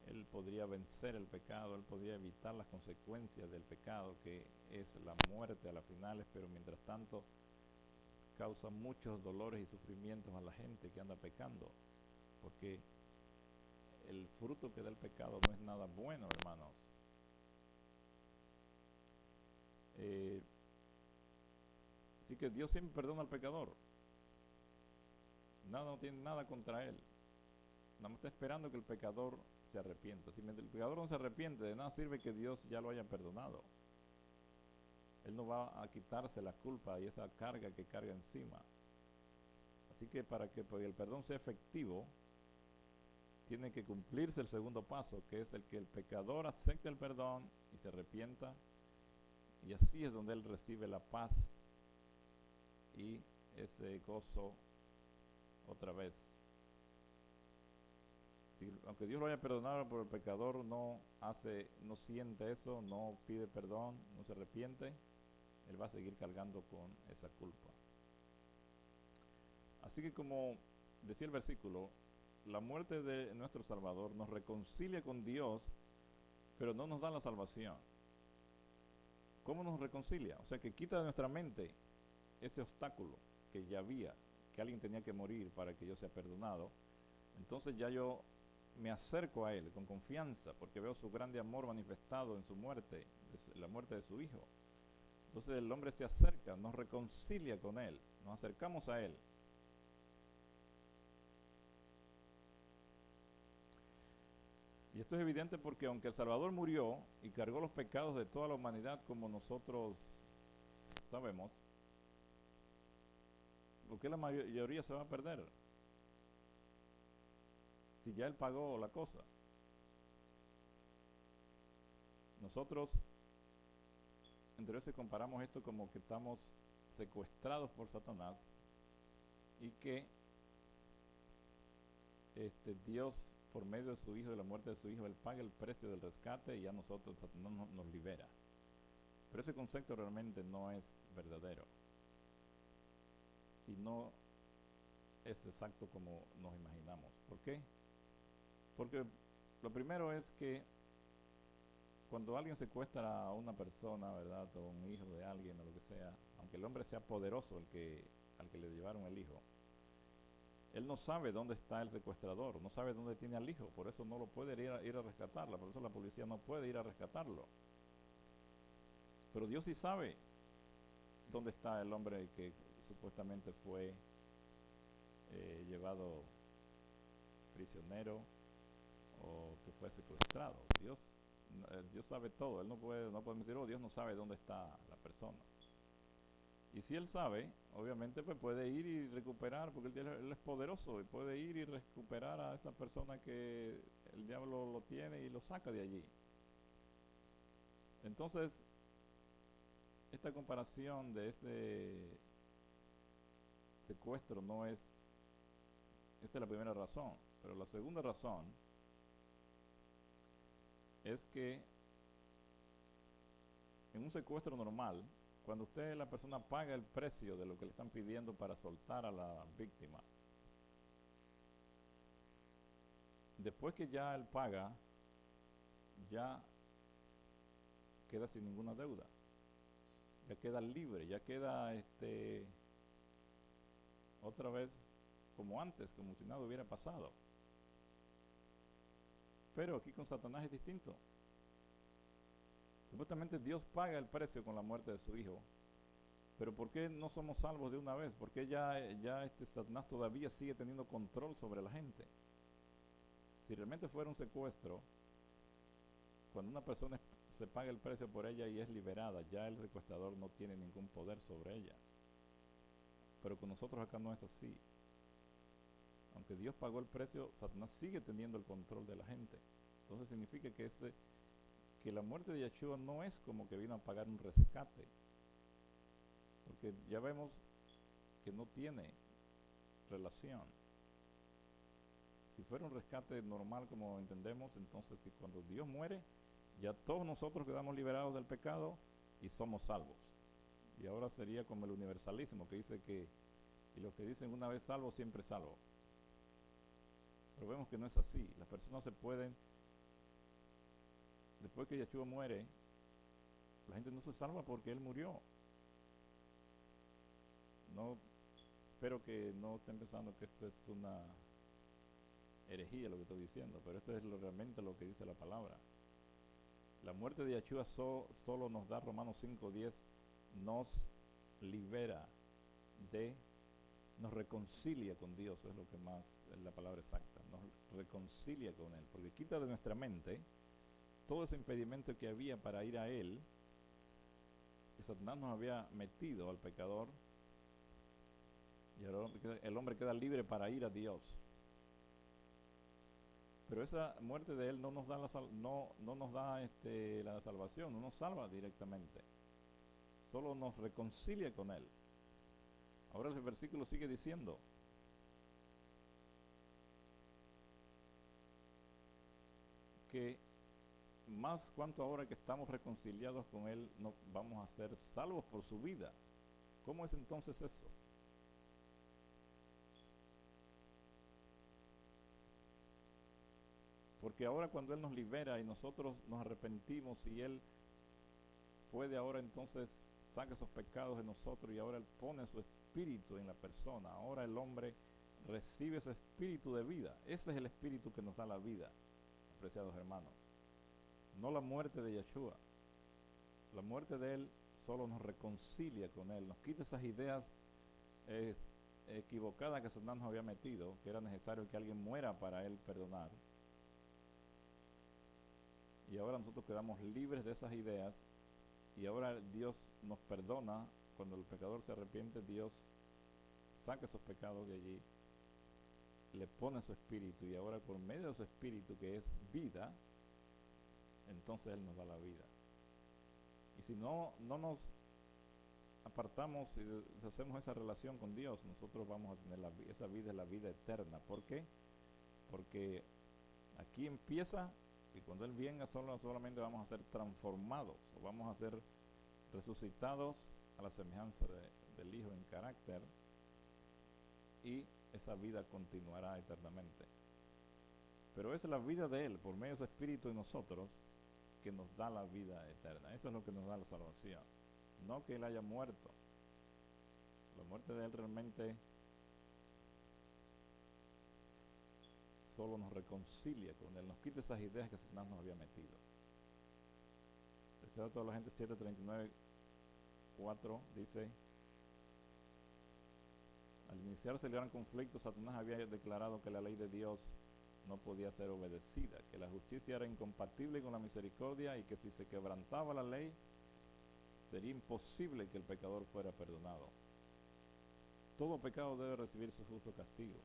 Él podría vencer el pecado, Él podría evitar las consecuencias del pecado, que es la muerte a las finales, pero mientras tanto causa muchos dolores y sufrimientos a la gente que anda pecando, porque el fruto que da el pecado no es nada bueno, hermanos. Así que Dios siempre perdona al pecador. No tiene nada contra él. Nada más está esperando que el pecador se arrepienta. Si el pecador no se arrepiente, de nada sirve que Dios ya lo haya perdonado. Él no va a quitarse la culpa y esa carga que carga encima. Así que para que el perdón sea efectivo, tiene que cumplirse el segundo paso, que es el que el pecador acepte el perdón y se arrepienta. Y así es donde él recibe la paz y ese gozo otra vez. Aunque Dios lo haya perdonado por el pecador, no siente eso, no pide perdón, no se arrepiente, él va a seguir cargando con esa culpa. Así que, como decía el versículo, la muerte de nuestro Salvador nos reconcilia con Dios, pero no nos da la salvación. ¿Cómo nos reconcilia? O sea, que quita de nuestra mente ese obstáculo que ya había, que alguien tenía que morir para que yo sea perdonado. Entonces ya yo me acerco a Él con confianza porque veo su grande amor manifestado en su muerte, la muerte de su Hijo. Entonces el hombre se acerca, nos reconcilia con Él, nos acercamos a Él. Y esto es evidente porque aunque el Salvador murió y cargó los pecados de toda la humanidad como nosotros sabemos, ¿por qué la mayoría se va a perder? Si ya Él pagó la cosa. Nosotros, entre veces comparamos esto como que estamos secuestrados por Satanás y que Dios, por medio de su Hijo, de la muerte de su Hijo, Él paga el precio del rescate y ya nosotros, Satanás nos libera. Pero ese concepto realmente no es verdadero y no es exacto como nos imaginamos. ¿Por qué? Porque lo primero es que cuando alguien secuestra a una persona, ¿verdad?, o un hijo de alguien o lo que sea, aunque el hombre sea poderoso al que le llevaron el hijo, él no sabe dónde está el secuestrador, no sabe dónde tiene al hijo, por eso no lo puede ir a rescatarla, por eso la policía no puede ir a rescatarlo. Pero Dios sí sabe dónde está el hombre que supuestamente fue llevado prisionero o que fue secuestrado. Dios sabe todo, Él no puede decir, oh, Dios no sabe dónde está la persona. Y si Él sabe, obviamente pues puede ir y recuperar, porque Él es poderoso y puede ir y recuperar a esa persona que el diablo lo tiene y lo saca de allí. Entonces, esta comparación de ese secuestro no es, esta es la primera razón, pero la segunda razón es que en un secuestro normal, cuando la persona paga el precio de lo que le están pidiendo para soltar a la víctima, después que ya él paga, ya queda sin ninguna deuda, ya queda libre, ya queda otra vez como antes, como si nada hubiera pasado. Pero aquí con Satanás es distinto. Supuestamente Dios paga el precio con la muerte de su Hijo. Pero ¿por qué no somos salvos de una vez? ¿Por qué ya Satanás todavía sigue teniendo control sobre la gente? Si realmente fuera un secuestro, cuando una persona se paga el precio por ella y es liberada, ya el secuestrador no tiene ningún poder sobre ella. Pero con nosotros acá no es así. Aunque Dios pagó el precio, Satanás sigue teniendo el control de la gente. Entonces significa que la muerte de Yeshua no es como que vino a pagar un rescate, porque ya vemos que no tiene relación. Si fuera un rescate normal como entendemos, entonces si cuando Dios muere, ya todos nosotros quedamos liberados del pecado y somos salvos. Y ahora sería como el universalismo que dice que, y los que dicen una vez salvo, siempre salvo. Pero vemos que no es así. Las personas se pueden, después que Yeshua muere, la gente no se salva porque Él murió. No, espero que no estén pensando que esto es una herejía lo que estoy diciendo, pero esto es realmente lo que dice la palabra. La muerte de Yeshua solo nos da, Romanos 5:10, nos libera nos reconcilia con Dios, es lo que más es la palabra exacta, nos reconcilia con Él, porque quita de nuestra mente todo ese impedimento que había para ir a Él, que Satanás nos había metido al pecador, y ahora el hombre queda libre para ir a Dios. Pero esa muerte de Él no nos da no nos da la salvación, no nos salva directamente, solo nos reconcilia con Él. Ahora el versículo sigue diciendo que más cuanto ahora que estamos reconciliados con Él, vamos a ser salvos por su vida. ¿Cómo es entonces eso? Porque ahora cuando Él nos libera y nosotros nos arrepentimos y Él puede ahora entonces saca esos pecados de nosotros y ahora Él pone su espíritu en la persona. Ahora el hombre recibe ese espíritu de vida. Ese es el espíritu que nos da la vida, apreciados hermanos. No la muerte de Yeshua. La muerte de Él solo nos reconcilia con Él, nos quita esas ideas equivocadas que Satanás nos había metido, que era necesario que alguien muera para Él perdonar. Y ahora nosotros quedamos libres de esas ideas, y ahora Dios nos perdona. Cuando el pecador se arrepiente, Dios saca esos pecados de allí, le pone su espíritu, y ahora por medio de su espíritu, que es vida, entonces Él nos da la vida. Y si no nos apartamos y deshacemos esa relación con Dios, nosotros vamos a tener esa vida, es la vida eterna. ¿Por qué? Porque aquí empieza, y cuando Él venga solamente vamos a ser transformados, o vamos a ser resucitados a la semejanza del Hijo en carácter, y esa vida continuará eternamente. Pero es la vida de Él, por medio de su Espíritu en nosotros, que nos da la vida eterna. Eso es lo que nos da la salvación. No que Él haya muerto. La muerte de Él realmente solo nos reconcilia con Él, nos quita esas ideas que Satanás nos había metido. Deseo a toda la gente. 7:39:4 dice: al iniciarse el gran conflicto, Satanás había declarado que la ley de Dios no podía ser obedecida, que la justicia era incompatible con la misericordia, y que si se quebrantaba la ley, sería imposible que el pecador fuera perdonado. Todo pecado debe recibir su justo castigo,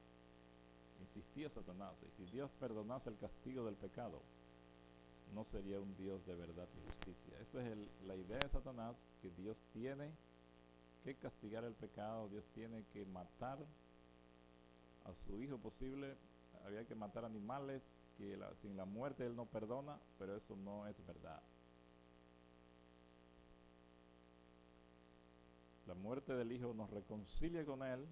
insistía Satanás, y si Dios perdonase el castigo del pecado, no sería un Dios de verdad y justicia. Esa es la idea de Satanás, que Dios tiene que castigar el pecado, Dios tiene que matar a su Hijo posible, había que matar animales, que sin la muerte Él no perdona, pero eso no es verdad. La muerte del Hijo nos reconcilia con Él,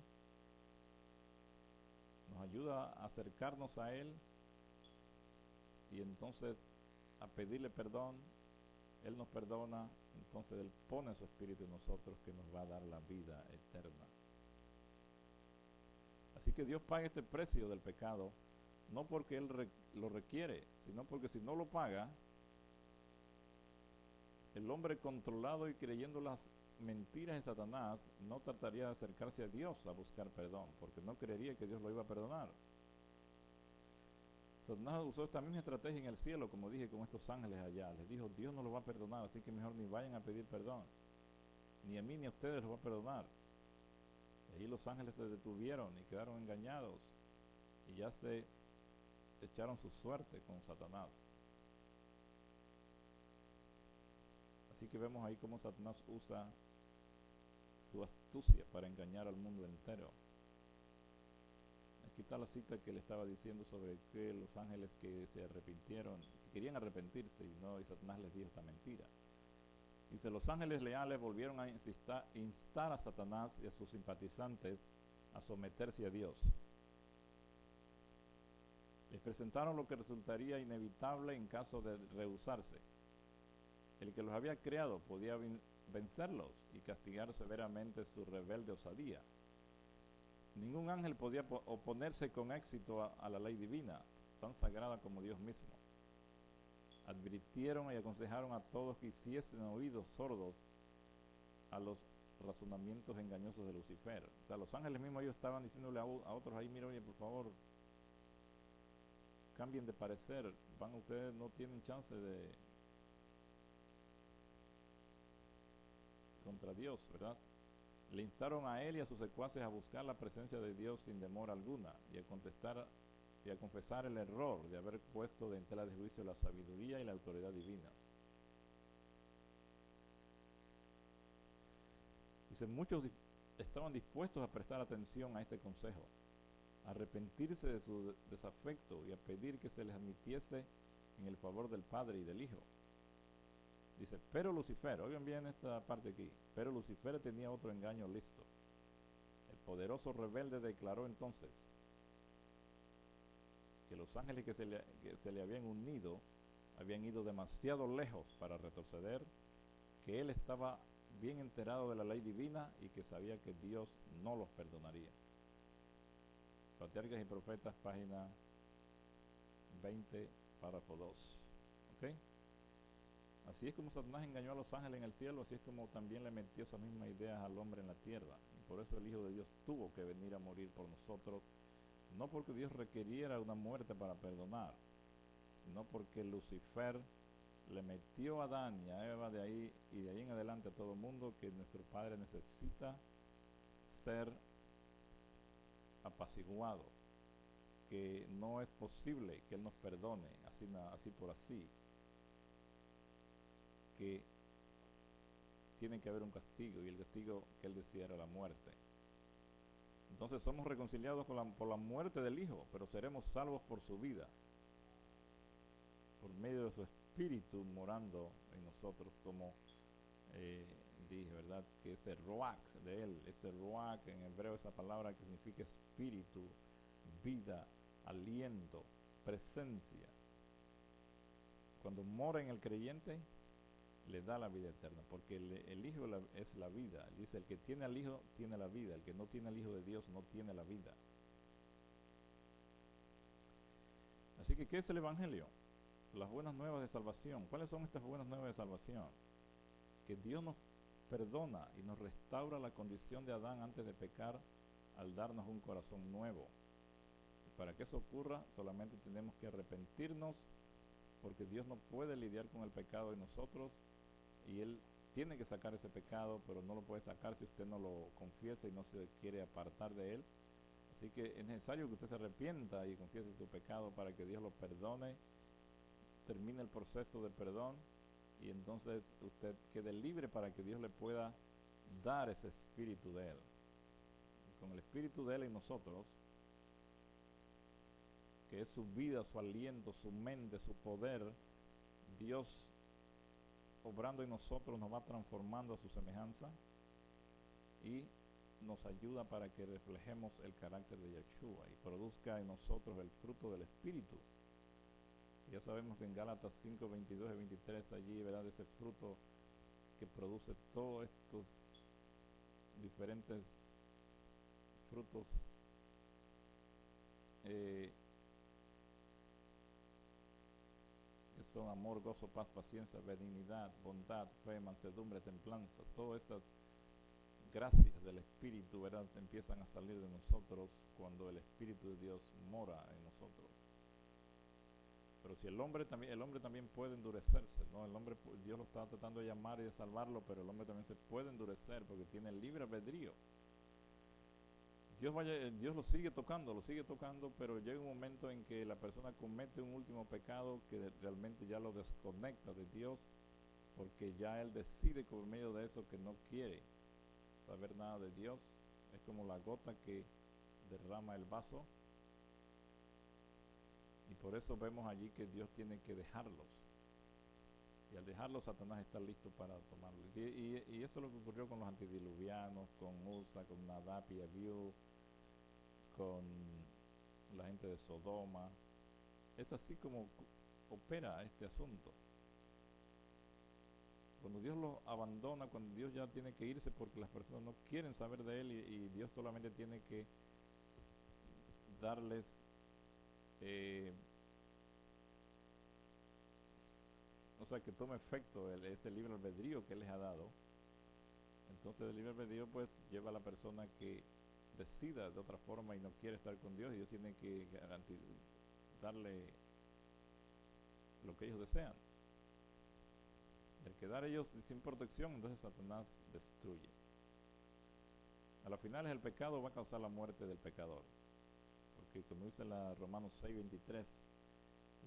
nos ayuda a acercarnos a Él, y entonces a pedirle perdón. Él nos perdona, entonces Él pone su espíritu en nosotros, que nos va a dar la vida eterna. Así que Dios paga este precio del pecado, no porque Él lo requiere, sino porque si no lo paga, el hombre controlado y creyendo las mentiras de Satanás no trataría de acercarse a Dios a buscar perdón, porque no creería que Dios lo iba a perdonar. Satanás usó esta misma estrategia en el cielo, como dije, con estos ángeles allá. Les dijo: Dios no lo va a perdonar, así que mejor ni vayan a pedir perdón. Ni a mí ni a ustedes los va a perdonar. Y ahí los ángeles se detuvieron y quedaron engañados, y ya se echaron su suerte con Satanás. Así que vemos ahí cómo Satanás usa su astucia para engañar al mundo entero. Aquí está la cita que le estaba diciendo sobre que los ángeles que se arrepintieron, que querían arrepentirse, y Satanás les dijo esta mentira. Dice: los ángeles leales volvieron a instar a Satanás y a sus simpatizantes a someterse a Dios. Les presentaron lo que resultaría inevitable en caso de rehusarse. El que los había creado podía vencerlos y castigar severamente su rebelde osadía. Ningún ángel podía oponerse con éxito a la ley divina, tan sagrada como Dios mismo. Advirtieron y aconsejaron a todos que hiciesen oídos sordos a los razonamientos engañosos de Lucifer. O sea, los ángeles mismos ellos estaban diciéndole a otros ahí: mira, oye, por favor, cambien de parecer, ustedes no tienen chance de contra Dios, ¿verdad? Le instaron a él y a sus secuaces a buscar la presencia de Dios sin demora alguna, y a confesar el error de haber puesto de tela de juicio la sabiduría y la autoridad divinas. Dice: muchos estaban dispuestos a prestar atención a este consejo, a arrepentirse de su desafecto y a pedir que se les admitiese en el favor del Padre y del Hijo. Dice: pero Lucifer, oigan bien esta parte aquí, pero Lucifer tenía otro engaño listo. El poderoso rebelde declaró entonces que los ángeles que se le habían unido habían ido demasiado lejos para retroceder, que él estaba bien enterado de la ley divina y que sabía que Dios no los perdonaría. Patriarcas y Profetas, página 20, párrafo 2. ¿Ok? Así es como Satanás engañó a los ángeles en el cielo, así es como también le metió esas mismas ideas al hombre en la tierra. Y por eso el Hijo de Dios tuvo que venir a morir por nosotros, no porque Dios requiriera una muerte para perdonar, sino porque Lucifer le metió a Adán y a Eva de ahí y de ahí en adelante a todo el mundo que nuestro Padre necesita ser apaciguado, que no es posible que Él nos perdone así por así, que tiene que haber un castigo, y el castigo que Él decía era la muerte. Entonces somos reconciliados por la muerte del Hijo, pero seremos salvos por su vida, por medio de su Espíritu morando en nosotros, como dije, ¿verdad? Que ese ruach de Él, ese ruach en hebreo, esa palabra que significa espíritu, vida, aliento, presencia. Cuando mora en el creyente, le da la vida eterna, porque el Hijo es la vida. Dice, el que tiene al Hijo tiene la vida, el que no tiene al Hijo de Dios no tiene la vida. Así que, ¿qué es el Evangelio? Las buenas nuevas de salvación. ¿Cuáles son estas buenas nuevas de salvación? Que Dios nos perdona y nos restaura la condición de Adán antes de pecar al darnos un corazón nuevo. Y para que eso ocurra, solamente tenemos que arrepentirnos, porque Dios no puede lidiar con el pecado en nosotros, y Él tiene que sacar ese pecado, pero no lo puede sacar si usted no lo confiesa y no se quiere apartar de Él. Así que es necesario que usted se arrepienta y confiese su pecado para que Dios lo perdone, termine el proceso de perdón, y entonces usted quede libre para que Dios le pueda dar ese espíritu de Él. Y con el espíritu de Él en nosotros, que es su vida, su aliento, su mente, su poder, Dios obrando en nosotros nos va transformando a su semejanza y nos ayuda para que reflejemos el carácter de Yeshua y produzca en nosotros el fruto del Espíritu. Ya sabemos que en Gálatas 5, 22 y 23 allí verá ese fruto que produce todos estos diferentes frutos que son amor, gozo, paz, paciencia, benignidad, bondad, fe, mansedumbre, templanza. Todas estas gracias del Espíritu, ¿verdad?, empiezan a salir de nosotros cuando el Espíritu de Dios mora en nosotros. Pero si el hombre también puede endurecerse, ¿no? Dios lo está tratando de llamar y de salvarlo, pero el hombre también se puede endurecer porque tiene el libre albedrío. Dios lo sigue tocando, pero llega un momento en que la persona comete un último pecado que realmente ya lo desconecta de Dios, porque ya él decide por medio de eso que no quiere saber nada de Dios. Es como la gota que derrama el vaso, y por eso vemos allí que Dios tiene que dejarlos, y al dejarlos Satanás está listo para tomarlos. Y eso es lo que ocurrió con los antidiluvianos, con Usa, con Nadab y Abiú, con la gente de Sodoma. Es así como opera este asunto. Cuando Dios los abandona, cuando Dios ya tiene que irse porque las personas no quieren saber de Él, y Dios solamente tiene que darles o sea, que tome efecto ese libre albedrío que Él les ha dado. Entonces el libre albedrío pues lleva a la persona que decida de otra forma y no quiere estar con Dios, y Dios tiene que darle lo que ellos desean. Al quedar ellos sin protección, entonces Satanás destruye. A las finales el pecado va a causar la muerte del pecador, porque como dice la Romanos 6:23,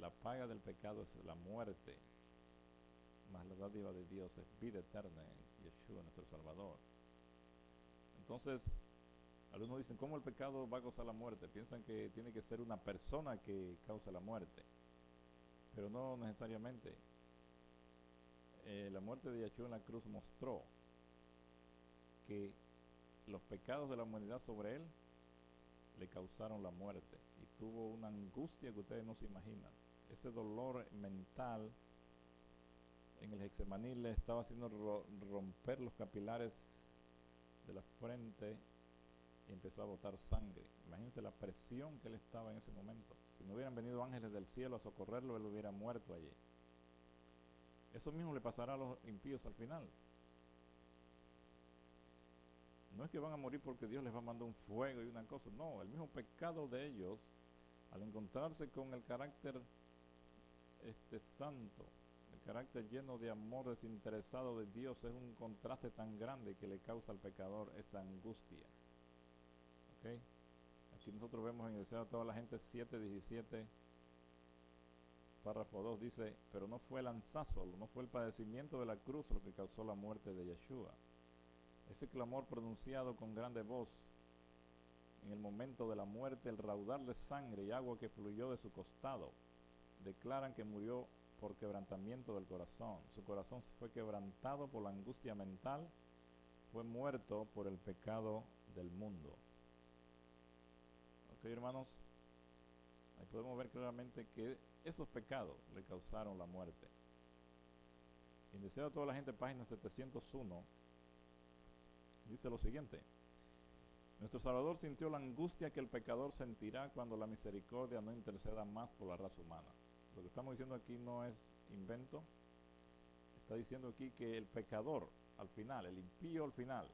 la paga del pecado es la muerte, mas la dádiva de Dios es vida eterna en Yeshua nuestro Salvador. Entonces algunos dicen, ¿cómo el pecado va a causar la muerte? Piensan que tiene que ser una persona que cause la muerte, pero no necesariamente. La muerte de Yeshua en la cruz mostró que los pecados de la humanidad sobre él le causaron la muerte, y tuvo una angustia que ustedes no se imaginan. Ese dolor mental en el Getsemaní le estaba haciendo romper los capilares de la frente y empezó a botar sangre. Imagínense la presión que él estaba en ese momento. Si no hubieran venido ángeles del cielo a socorrerlo, él hubiera muerto allí. Eso mismo le pasará a los impíos al final. No es que van a morir porque Dios les va a mandar un fuego y una cosa, no, el mismo pecado de ellos, al encontrarse con el carácter santo, el carácter lleno de amor desinteresado de Dios, es un contraste tan grande que le causa al pecador esa angustia. ¿Okay? Aquí nosotros vemos en el Deseo a toda la gente 7:17, párrafo 2, dice, pero no fue el lanzazo, no fue el padecimiento de la cruz lo que causó la muerte de Yeshua. Ese clamor pronunciado con grande voz en el momento de la muerte, el raudal de sangre y agua que fluyó de su costado, declaran que murió por quebrantamiento del corazón. Su corazón fue quebrantado por la angustia mental, fue muerto por el pecado del mundo. Ok, hermanos, ahí podemos ver claramente que esos pecados le causaron la muerte. En Deseo a toda la gente, página 701, dice lo siguiente: nuestro Salvador sintió la angustia que el pecador sentirá cuando la misericordia no interceda más por la raza humana. Lo que estamos diciendo aquí no es invento. Está diciendo aquí que el pecador al final, el impío al final,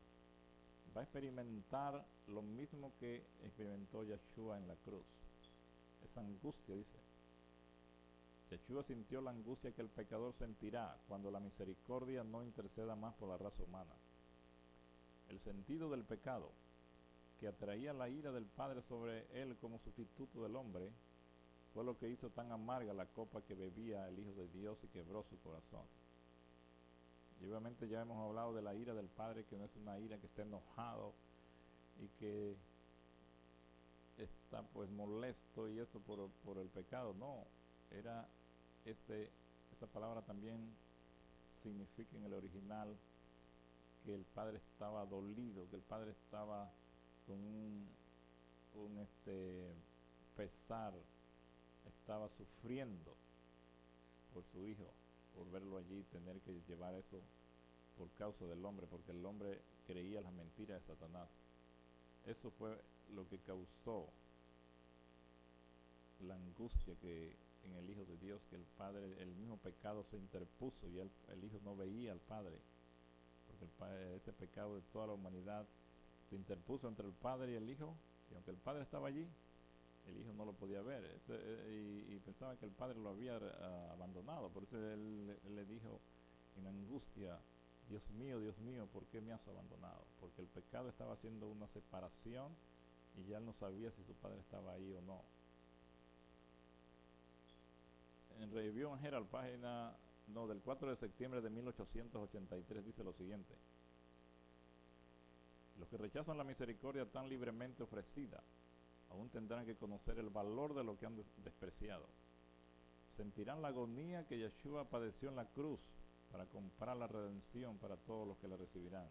va a experimentar lo mismo que experimentó Yeshua en la cruz. Esa angustia, dice. Yeshua sintió la angustia que el pecador sentirá cuando la misericordia no interceda más por la raza humana. El sentido del pecado, que atraía la ira del Padre sobre él como sustituto del hombre, fue lo que hizo tan amarga la copa que bebía el Hijo de Dios y quebró su corazón. Y obviamente ya hemos hablado de la ira del Padre, que no es una ira que esté enojado y que está pues molesto y eso por el pecado. No, era esa palabra también significa en el original que el Padre estaba dolido, que el Padre estaba con un pesar, estaba sufriendo por su hijo, por verlo allí, tener que llevar eso por causa del hombre, porque el hombre creía las mentiras de Satanás. Eso fue lo que causó la angustia que en el Hijo de Dios, que el Padre, el mismo pecado se interpuso y el Hijo no veía al Padre, porque ese pecado de toda la humanidad se interpuso entre el Padre y el Hijo, y aunque el Padre estaba allí, el Hijo no lo podía ver, y pensaba que el Padre lo había abandonado. Por eso él le dijo en angustia: Dios mío, ¿por qué me has abandonado? Porque el pecado estaba haciendo una separación y ya él no sabía si su Padre estaba ahí o no. En Review and Herald, página del 4 de septiembre de 1883, dice lo siguiente: los que rechazan la misericordia tan libremente ofrecida aún tendrán que conocer el valor de lo que han despreciado. Sentirán la agonía que Yeshua padeció en la cruz para comprar la redención para todos los que la recibirán.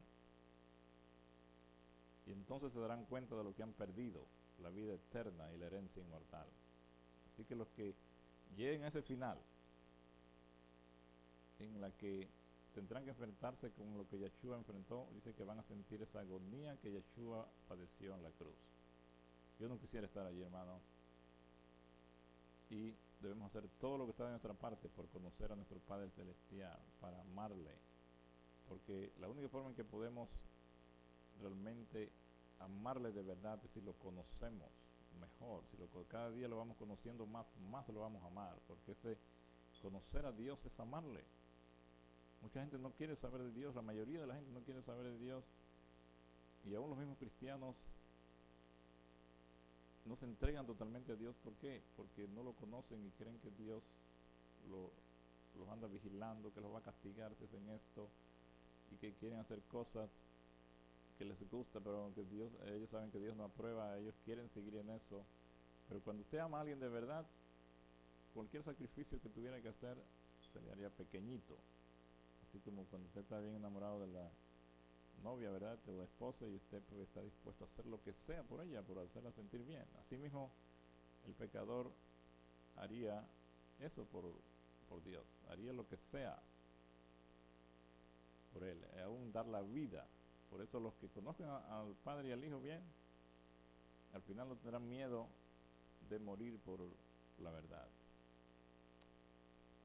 Y entonces se darán cuenta de lo que han perdido, la vida eterna y la herencia inmortal. Así que los que lleguen a ese final, en la que tendrán que enfrentarse con lo que Yeshua enfrentó, dice que van a sentir esa agonía que Yeshua padeció en la cruz. Yo no quisiera estar allí, hermano. Y debemos hacer todo lo que está de nuestra parte por conocer a nuestro Padre Celestial, para amarle. Porque la única forma en que podemos realmente amarle de verdad es si lo conocemos mejor. Cada día lo vamos conociendo más lo vamos a amar. Porque conocer a Dios es amarle. Mucha gente no quiere saber de Dios, la mayoría de la gente no quiere saber de Dios. Y aún los mismos cristianos no se entregan totalmente a Dios. ¿Por qué? Porque no lo conocen y creen que Dios los anda vigilando, que los va a castigar si hacen esto, y que quieren hacer cosas que les gusta, pero que ellos saben que Dios no aprueba, ellos quieren seguir en eso. Pero cuando usted ama a alguien de verdad, cualquier sacrificio que tuviera que hacer se le haría pequeñito. Así como cuando usted está bien enamorado de la novia, ¿verdad?, o esposa, y usted puede estar dispuesto a hacer lo que sea por ella, por hacerla sentir bien. Así mismo el pecador haría eso por Dios, haría lo que sea por él, aún dar la vida. Por eso los que conozcan al Padre y al Hijo bien, al final no tendrán miedo de morir por la verdad.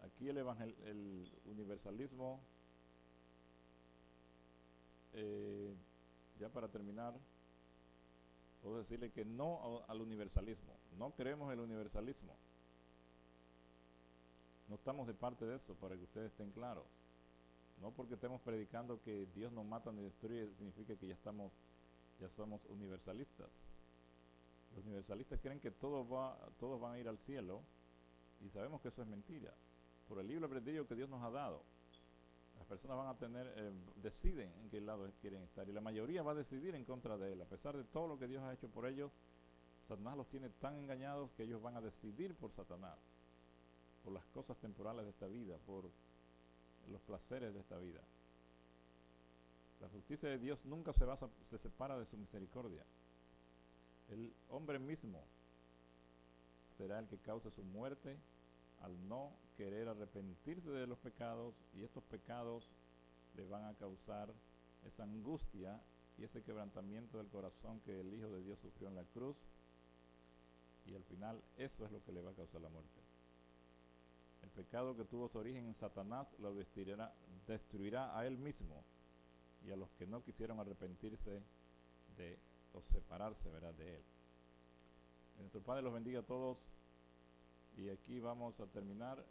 Aquí el universalismo, ya para terminar, puedo decirle que no al universalismo. No creemos en el universalismo. No estamos de parte de eso, para que ustedes estén claros. No porque estemos predicando que Dios no mata ni destruye, significa que ya somos universalistas. Los universalistas creen que todos van a ir al cielo, y sabemos que eso es mentira. Por el libre albedrío que Dios nos ha dado, las personas van a deciden en qué lado quieren estar, y la mayoría va a decidir en contra de Él. A pesar de todo lo que Dios ha hecho por ellos, Satanás los tiene tan engañados que ellos van a decidir por Satanás, por las cosas temporales de esta vida, por los placeres de esta vida. La justicia de Dios nunca se separa de su misericordia. El hombre mismo será el que cause su muerte al no querer arrepentirse de los pecados, y estos pecados le van a causar esa angustia y ese quebrantamiento del corazón que el Hijo de Dios sufrió en la cruz, y al final eso es lo que le va a causar la muerte. El pecado que tuvo su origen en Satanás lo destruirá a él mismo y a los que no quisieron arrepentirse o separarse, ¿verdad?, de él. Nuestro Padre los bendiga a todos, y aquí vamos a terminar.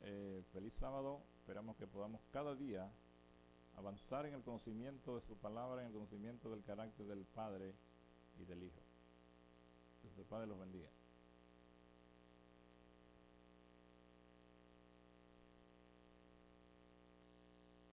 Feliz sábado. Esperamos que podamos cada día avanzar en el conocimiento de su palabra, en el conocimiento del carácter del Padre y del Hijo. Nuestro Padre los bendiga.